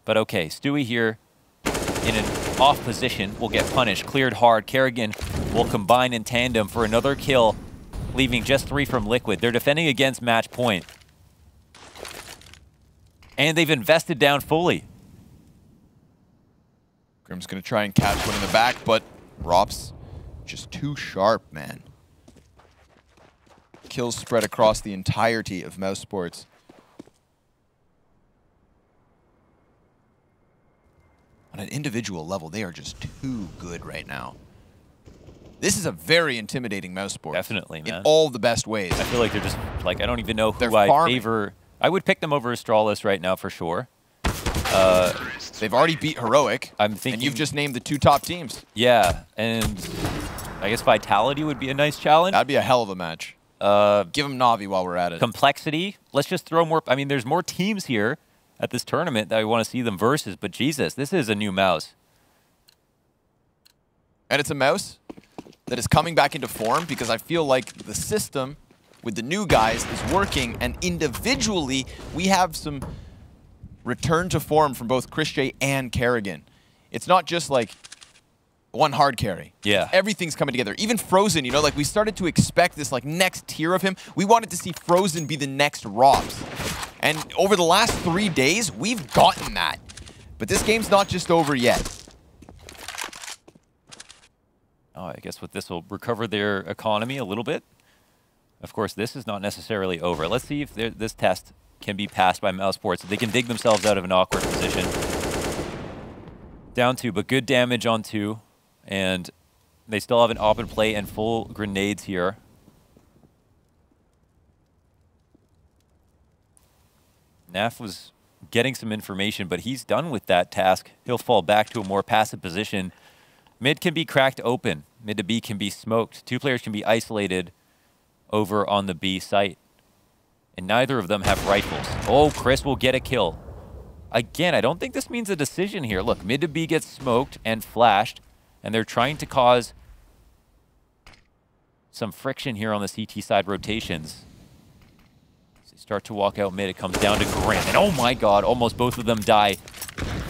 But okay, Stewie here in an off position will get punished, cleared hard. Kerrigan will combine in tandem for another kill, leaving just 3 from Liquid. They're defending against match point. And they've invested down fully. Grim's gonna try and catch one in the back, but Rops just too sharp, man. Kills spread across the entirety of mousesports. On an individual level, they are just too good right now. This is a very intimidating Mousesports. Definitely, man. In all the best ways. I feel like they're just, like, I don't even know who They're I farming. favor. I would pick them over Astralis right now for sure. They've already beat Heroic. I'm thinking, and you've just named the 2 top teams. Yeah, and I guess Vitality would be a nice challenge. That'd be a hell of a match. Give them Navi while we're at it. Complexity. Let's just throw more. I mean, there's more teams here at this tournament that I want to see them versus, but Jesus, this is a new mouse. And it's a mouse that is coming back into form because I feel like the system with the new guys is working, and individually we have some return to form from both Christian and Kerrigan. It's not just like one hard carry. Yeah. Everything's coming together. Even Frozen, you know, like we started to expect this like next tier of him. We wanted to see Frozen be the next Robs. And over the last 3 days, we've gotten that. But this game's not just over yet. Oh, I guess with this will recover their economy a little bit. Of course, this is not necessarily over. Let's see if this test can be passed by Mousesports. They can dig themselves out of an awkward position. Down 2, but good damage on 2. And they still have an open play and full grenades here. Naf was getting some information, but he's done with that task. He'll fall back to a more passive position. Mid can be cracked open. Mid to B can be smoked. 2 players can be isolated over on the B site. And neither of them have rifles. Oh, Chris will get a kill. Again, I don't think this means a decision here. Look, mid to B gets smoked and flashed, and they're trying to cause some friction here on the CT side rotations. As they start to walk out mid, it comes down to Grim. And oh my god, almost both of them die.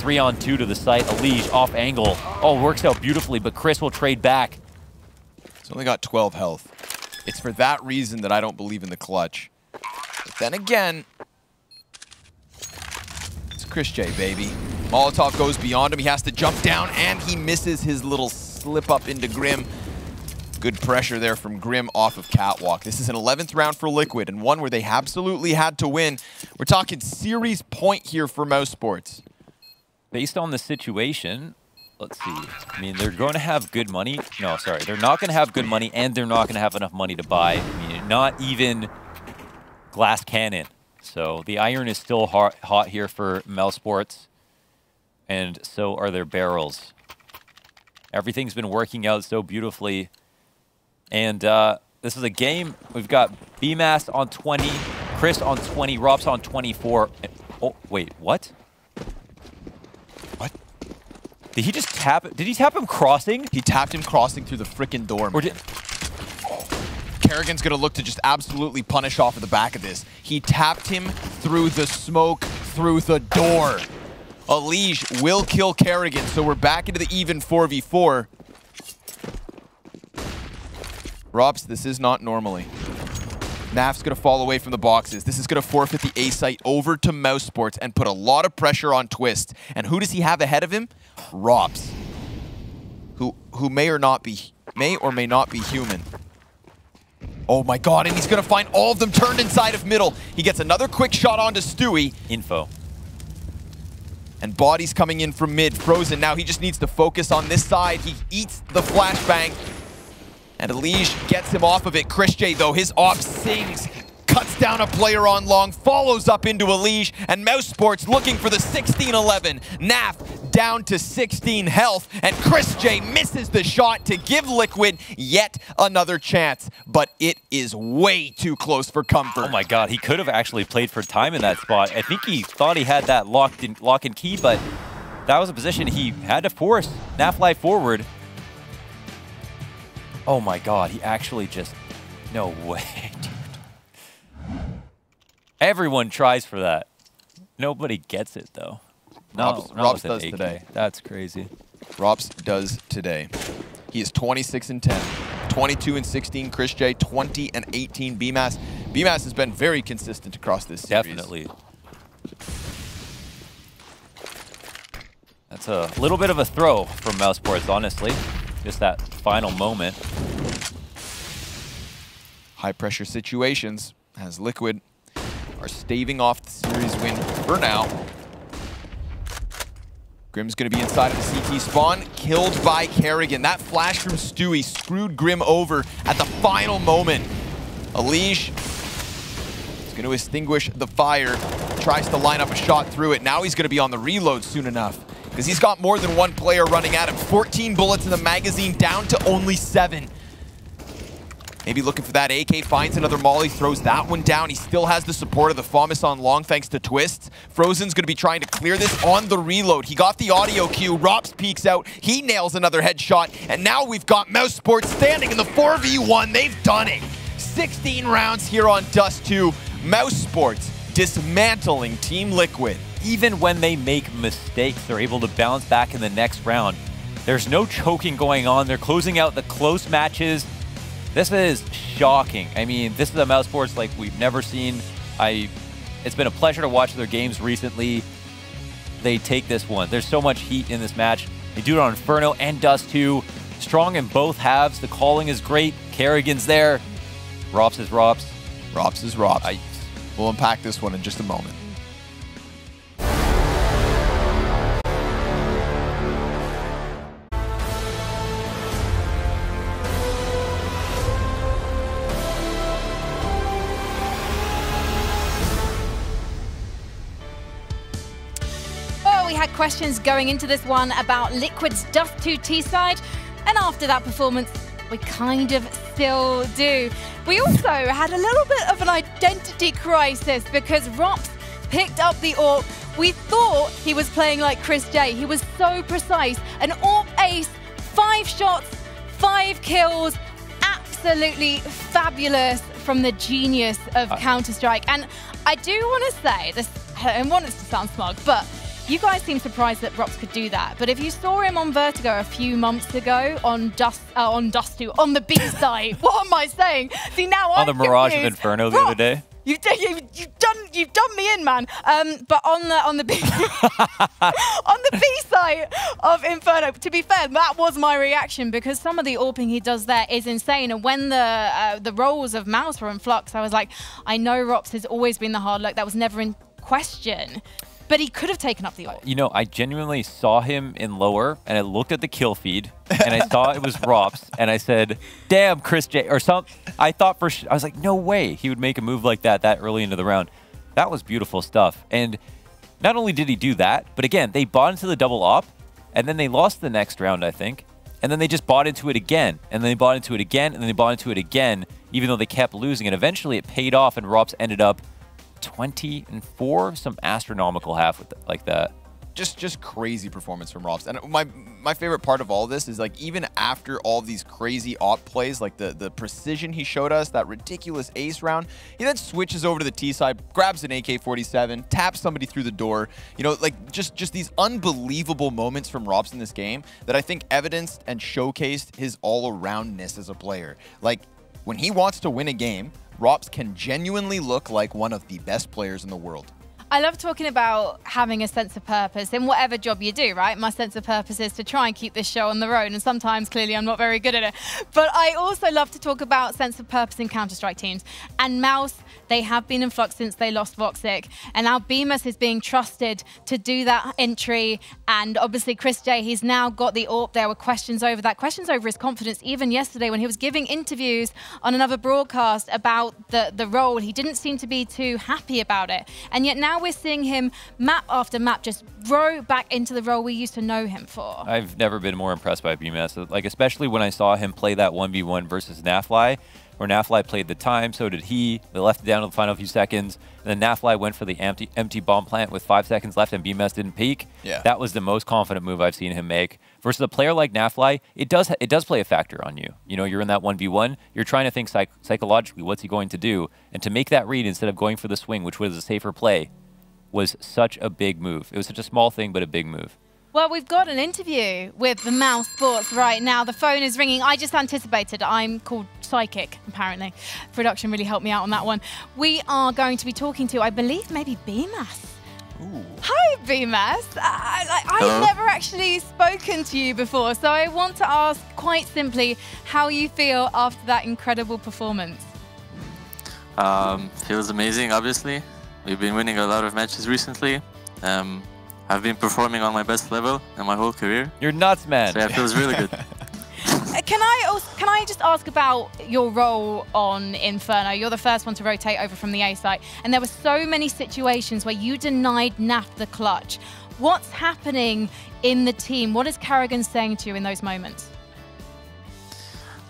3-on-2 to the site. Elige off angle. Oh, works out beautifully, but Chris will trade back. He's only got 12 health. It's for that reason that I don't believe in the clutch. But then again, it's Chris J, baby. Molotov goes beyond him. He has to jump down, and he misses his little slip up into Grim. Good pressure there from Grim off of Catwalk. This is an 11th round for Liquid, and one where they absolutely had to win. We're talking series point here for Mousesports. Based on the situation, let's see. I mean, they're going to have good money. No, sorry. They're not going to have good money, and they're not going to have enough money to buy. I mean, not even glass cannon. So the iron is still hot here for Mousesports, and so are their barrels. Everything's been working out so beautifully. And this is a game. We've got BMAS on 20, Chris on 20, Robs on 24. Oh, wait, what? What? Did he just tap it? Did he tap him crossing? He tapped him crossing through the frickin' door, man. Kerrigan's gonna look to just absolutely punish off of the back of this. He tapped him through the smoke, through the door. Elige will kill Kerrigan, so we're back into the even 4v4. Robs, this is not normally. Naf's gonna fall away from the boxes. This is gonna forfeit the A site over to Mousesports and put a lot of pressure on Twist. And who does he have ahead of him? Robs, who may or may not be human. Oh my god, and he's gonna find all of them turned inside of middle. He gets another quick shot onto Stewie. Info. And bodies coming in from mid. Frozen, now he just needs to focus on this side. He eats the flashbang. And Elige gets him off of it. Chris J, though, his op sings, cuts down a player on long, follows up into Elige, and Mousesports looking for the 16-11. Naf down to 16 health, and Chris J misses the shot to give Liquid yet another chance, but it is way too close for comfort. Oh my god, he could have actually played for time in that spot. I think he thought he had that lock and key, but that was a position he had to force Naf fly forward. Oh my god, he actually just... No way, dude. Everyone tries for that. Nobody gets it, though. Robs does today. That's crazy. Robs does today. He is 26-10. 22-16, Chris J. 20-18, BMAS. BMAS has been very consistent across this series. Definitely. That's a little bit of a throw from Mousesports, honestly. Just that final moment. High pressure situations as Liquid are staving off the series win for now. Grim's going to be inside of the CT spawn, killed by Kerrigan. That flash from Stewie screwed Grim over at the final moment. Elige is going to extinguish the fire, tries to line up a shot through it. Now he's going to be on the reload soon enough, because he's got more than one player running at him. 14 bullets in the magazine, down to only 7. Maybe looking for that AK, finds another molly, throws that one down. He still has the support of the FAMAS on long thanks to Twists. Frozen's going to be trying to clear this on the reload. He got the audio cue. Rops peeks out. He nails another headshot. And now we've got mousesports standing in the 4v1. They've done it. 16 rounds here on Dust 2. mousesports dismantling Team Liquid. Even when they make mistakes, they're able to bounce back in the next round. There's no choking going on. They're closing out the close matches. This is shocking. I mean, this is a mousesports like we've never seen. It's been a pleasure to watch their games recently. They take this one. There's so much heat in this match. They do it on Inferno and Dust 2. Strong in both halves. The calling is great. Kerrigan's there. Rops is Rops. Rops is Rops. We'll unpack this one in just a moment. We had questions going into this one about Liquid's Dust 2 T-side, and after that performance, we kind of still do. We also had a little bit of an identity crisis because Rops picked up the AWP. We thought he was playing like Chris J. He was so precise. An AWP ace, 5 shots, 5 kills, absolutely fabulous from the genius of Counter-Strike. And I do want to say this, I don't want it to sound smug, but you guys seem surprised that Rops could do that, but if you saw him on Vertigo a few months ago on Dust 2, on the B side, what am I saying? See, now on the Mirage of Inferno the other day. You've done me in, man. But on the B on the B side of Inferno, to be fair, that was my reaction because some of the AWPing he does there is insane. And when the roles of Mouse were in flux, I was like, I know Rops has always been the hard luck. That was never in question. But he could have taken up the AWP. You know, I genuinely saw him in lower, and I looked at the kill feed, and I saw it was Rops, and I said, "Damn, Chris J." Or something. I thought I was like, no way he would make a move like that early into the round. That was beautiful stuff. And not only did he do that, but again, they bought into the double op, and then they lost the next round, I think. And then they just bought into it again, and then they bought into it again, and then they bought into it again, even though they kept losing. And eventually it paid off, and Rops ended up 20-4, some astronomical half with like that. Just crazy performance from Rops. And my favorite part of all this is like even after all these crazy op plays, like the precision he showed us, that ridiculous ace round, he then switches over to the T side, grabs an AK-47, taps somebody through the door. You know, like just these unbelievable moments from Rops in this game that I think evidenced and showcased his all-aroundness as a player. Like when he wants to win a game, Rops can genuinely look like one of the best players in the world. I love talking about having a sense of purpose in whatever job you do, right? My sense of purpose is to try and keep this show on the road, and sometimes, clearly, I'm not very good at it. But I also love to talk about sense of purpose in Counter-Strike teams. And Mouse, they have been in flux since they lost Voxic, and now Bemis is being trusted to do that entry, and obviously Chris J, he's now got the AWP. There were questions over that, questions over his confidence, even yesterday when he was giving interviews on another broadcast about the role. He didn't seem to be too happy about it, and yet now we're seeing him map after map just grow back into the role we used to know him for. I've never been more impressed by BMS, like especially when I saw him play that 1v1 versus Nafly, where Nafly played the time, so did he. They left it down to the final few seconds, and then Nafly went for the empty bomb plant with 5 seconds left, and BMS didn't peek. Yeah. That was the most confident move I've seen him make. Versus a player like Nafly, it does play a factor on you. You know, you're in that 1v1, you're trying to think psychologically, what's he going to do? And to make that read instead of going for the swing, which was a safer play, was such a big move. It was such a small thing, but a big move. Well, we've got an interview with the mousesports right now. The phone is ringing. I just anticipated. I'm called Psychic, apparently. Production really helped me out on that one. We are going to be talking to, I believe, maybe BMS. Ooh. Hi, BMS. I've never actually spoken to you before, so I want to ask quite simply how you feel after that incredible performance. Feels amazing, obviously. We've been winning a lot of matches recently. I've been performing on my best level in my whole career. You're nuts, man. So yeah, it feels really good. Can I just ask about your role on Inferno? You're the first one to rotate over from the A site, and there were so many situations where you denied NAF the clutch. What's happening in the team? What is Kerrigan saying to you in those moments?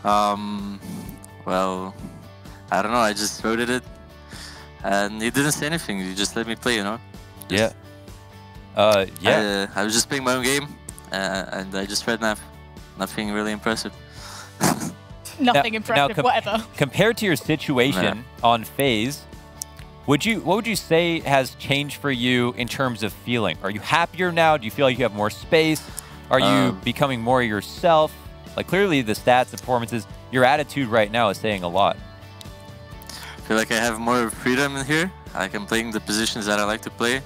Well, I don't know. I just rotated it, and he didn't say anything. He just let me play, you know. Yeah. I was just playing my own game, and I just read NAF. Nothing really impressive. Nothing impressive, whatever. Compared to your situation on FaZe, what would you say has changed for you in terms of feeling? Are you happier now? Do you feel like you have more space? Are you becoming more yourself? Like, clearly the stats, the performances, your attitude right now is saying a lot. I feel like I have more freedom in here. Like, I'm playing the positions that I like to play.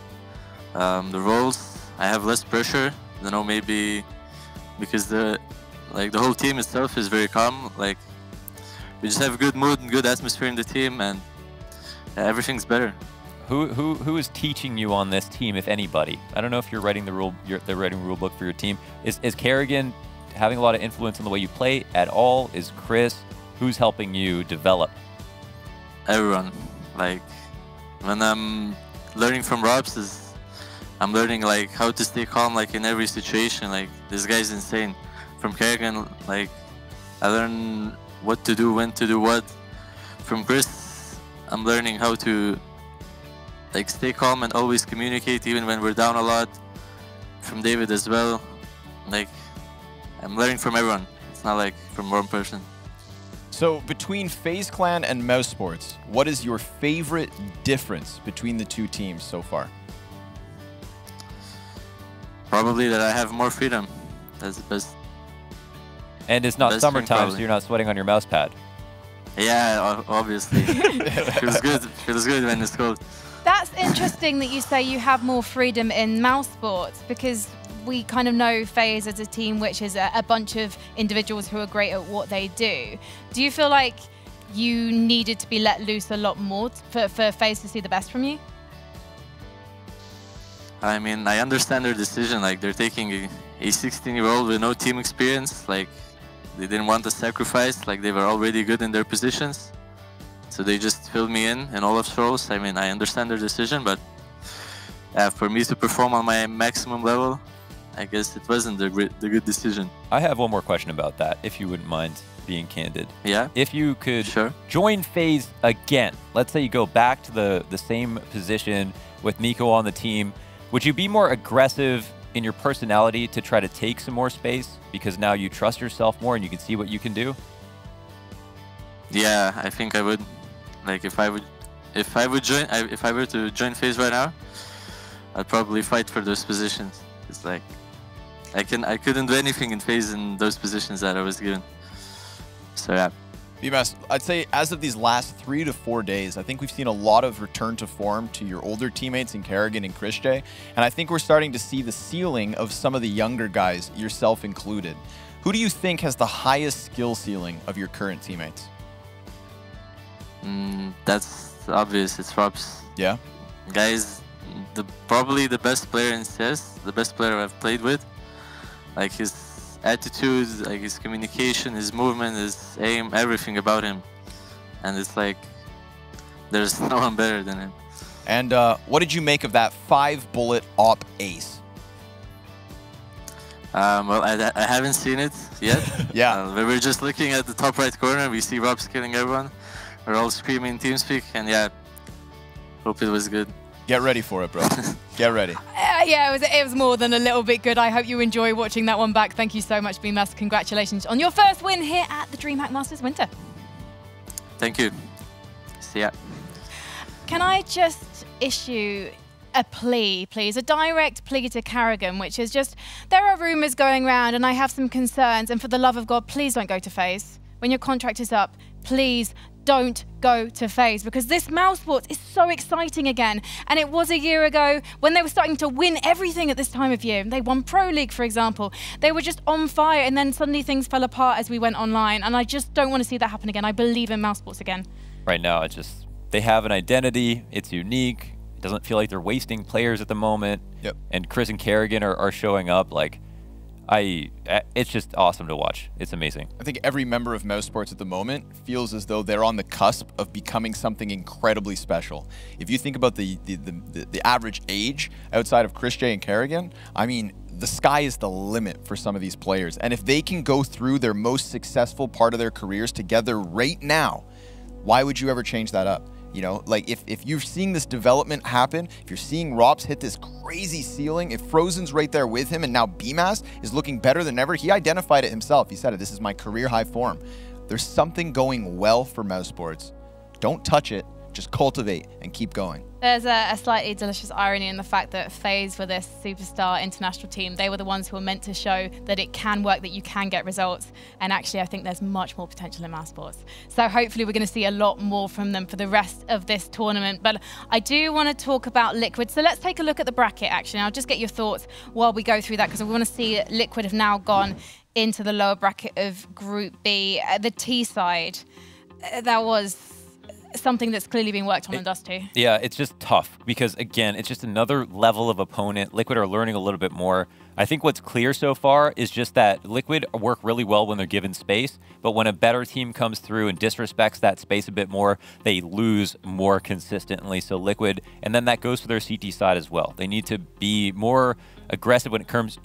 The roles, I have less pressure. You know, maybe because the whole team itself is very calm. Like, we just have a good mood and good atmosphere in the team, and everything's better. Who is teaching you on this team, if anybody? I don't know if you're writing the rule book for your team. Is Kerrigan having a lot of influence on the way you play at all? Is Chris? Who's helping you develop? Everyone. Like, when I'm learning from Robs, I'm learning like how to stay calm, like in every situation. Like, this guy's insane. From Kerrigan, like, I learn what to do, when to do what. From Chris, I'm learning how to like stay calm and always communicate even when we're down a lot. From David as well. Like, I'm learning from everyone. It's not like from one person. So between FaZe Clan and mousesports, what is your favorite difference between the two teams so far? Probably that I have more freedom. That's the best. And it's not summertime, so you're not sweating on your mouse pad. Yeah, obviously. Feels good. Feels good when it's cold. That's interesting that you say you have more freedom in mousesports, because we kind of know FaZe as a team which is a bunch of individuals who are great at what they do. Do you feel like you needed to be let loose a lot more for FaZe to see the best from you? I mean, I understand their decision. Like, they're taking a 16-year-old with no team experience. Like, they didn't want to sacrifice. Like, they were already good in their positions. So they just filled me in Olaf's roles. I mean, I understand their decision, but for me to perform on my maximum level, I guess it wasn't the good decision. I have one more question about that, if you wouldn't mind being candid. Yeah? If you could join FaZe again, let's say you go back to the same position with Nico on the team, would you be more aggressive in your personality to try to take some more space because now you trust yourself more and you can see what you can do? Yeah, I think I would. Like, if I were to join FaZe right now, I'd probably fight for those positions. It's like I couldn't do anything in FaZe in those positions that I was given. So yeah. BMS, I'd say as of these last 3 to 4 days, I think we've seen a lot of return to form to your older teammates in Kerrigan and Chris J. And I think we're starting to see the ceiling of some of the younger guys, yourself included. Who do you think has the highest skill ceiling of your current teammates? That's obvious. It's Robs. Yeah? Guys, probably the best player in CS, the best player I've played with. Like, his attitude, like his communication, his movement, his aim, everything about him. And it's like, there's no one better than him. And what did you make of that 5-bullet op ace? Well, I haven't seen it yet. Yeah. We were just looking at the top right corner. We see Rob's killing everyone. We're all screaming TeamSpeak, and yeah, hope it was good. Get ready for it, bro. Get ready. Yeah, it was more than a little bit good. I hope you enjoy watching that one back. Thank you so much, BMS. Congratulations on your first win here at the DreamHack Masters Winter. Thank you. See ya. Can I just issue a plea, please? A direct plea to Kerrigan, which is just, there are rumours going around and I have some concerns, and for the love of God, please don't go to FaZe. When your contract is up, please don't go to FaZe, because this mousesports is so exciting again. And it was a year ago when they were starting to win everything at this time of year. They won Pro League, for example. They were just on fire, and then suddenly things fell apart as we went online. And I just don't want to see that happen again. I believe in mousesports again. Right now, it's just, they have an identity. It's unique. It doesn't feel like they're wasting players at the moment. Yep. And Chris and Kerrigan are showing up. Like, it's just awesome to watch. It's amazing. I think every member of mousesports at the moment feels as though they're on the cusp of becoming something incredibly special. If you think about the average age outside of Chris J and Kerrigan, I mean, the sky is the limit for some of these players. And if they can go through their most successful part of their careers together right now, why would you ever change that up? You know, like if you're seeing this development happen, if you're seeing Rops hit this crazy ceiling, if Frozen's right there with him and now BMAS is looking better than ever, he identified it himself. He said it, this is my career high form. There's something going well for mousesports. Don't touch it, just cultivate and keep going. There's a slightly delicious irony in the fact that FaZe were this superstar international team. They were the ones who were meant to show that it can work, that you can get results. And actually, I think there's much more potential in mousesports. So hopefully we're going to see a lot more from them for the rest of this tournament. But I do want to talk about Liquid. So let's take a look at the bracket, actually. I'll just get your thoughts while we go through that, because we want to see Liquid have now gone into the lower bracket of Group B. The T side, that was something that's clearly being worked on in Dust 2. Yeah, it's just tough because, again, it's just another level of opponent. Liquid are learning a little bit more. I think what's clear so far is just that Liquid work really well when they're given space, but when a better team comes through and disrespects that space a bit more, they lose more consistently. So Liquid, and then that goes for their CT side as well. They need to be more aggressive when it comes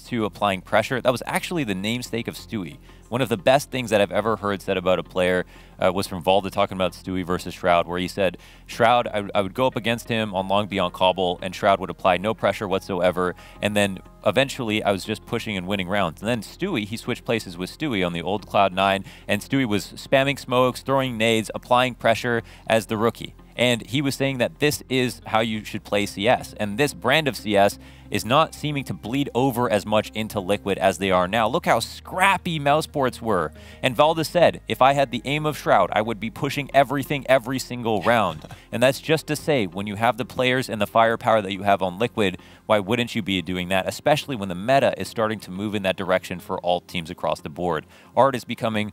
to applying pressure. That was actually the namesake of Stewie. One of the best things that I've ever heard said about a player was from Valda talking about Stewie versus Shroud, where he said, Shroud, I would go up against him on long beyond Cobble, and Shroud would apply no pressure whatsoever, and then eventually I was just pushing and winning rounds. And then Stewie, he switched places with Stewie on the old Cloud9, and Stewie was spamming smokes, throwing nades, applying pressure as the rookie. And he was saying that this is how you should play CS. And this brand of CS is not seeming to bleed over as much into Liquid as they are now. Look how scrappy mousesports were. And Valda said, if I had the aim of Shroud, I would be pushing everything every single round. And that's just to say, when you have the players and the firepower that you have on Liquid, why wouldn't you be doing that? Especially when the meta is starting to move in that direction for all teams across the board. Art is becoming,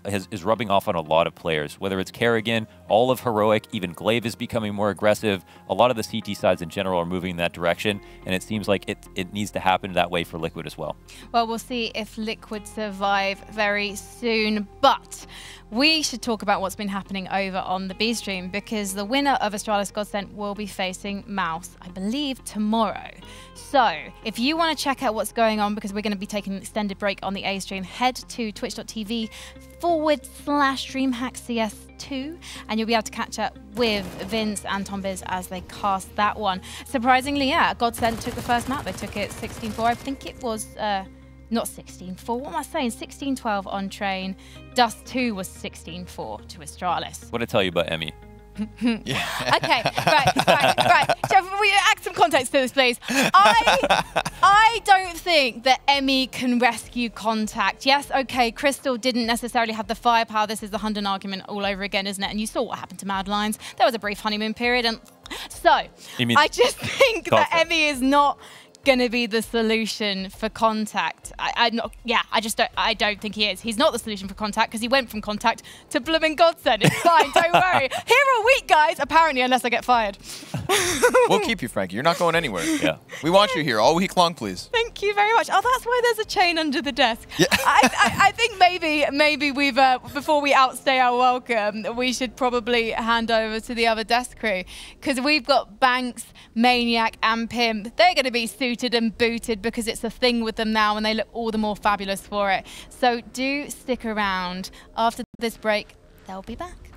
is rubbing off on a lot of players. Whether it's Kerrigan, all of Heroic, even Glaive is becoming more aggressive. A lot of the CT sides in general are moving in that direction. And it seems like it needs to happen that way for Liquid as well. Well, we'll see if Liquid survive very soon. But we should talk about what's been happening over on the B stream, because the winner of Astralis Godsent will be facing Mouse, I believe, tomorrow. So if you want to check out what's going on, because we're going to be taking an extended break on the A stream, head to twitch.tv/DreamHackCS2 and you'll be able to catch up with Vince and Tom Biz as they cast that one. Surprisingly, yeah, Godsent took the first map. They took it 16-4. I think it was not 16-4. What am I saying? 16-12 on Train. Dust 2 was 16-4 to Astralis. What did I tell you about Emmy? Yeah. Okay, right. Shall we add some context to this, please? I don't think that Emmy can rescue Contact. Yes, okay, Crystal didn't necessarily have the firepower. This is the Hunden argument all over again, isn't it? And you saw what happened to Mad Lions. There was a brief honeymoon period, and so I just think that Emmy is not going to be the solution for Contact. I don't think he is. He's not the solution for Contact, because he went from Contact to blooming Godsend. It's fine, don't worry. Here a week, guys, apparently, unless I get fired. We'll keep you, Frankie. You're not going anywhere. Yeah. We want you here all week long, please. Thank you very much. Oh, that's why there's a chain under the desk. Yeah. I think maybe we've, before we outstay our welcome, we should probably hand over to the other desk crew, because we've got Banks, Maniac, and Pimp. They're going to be suited and booted because it's a thing with them now, and they look all the more fabulous for it. So do stick around. After this break, they'll be back.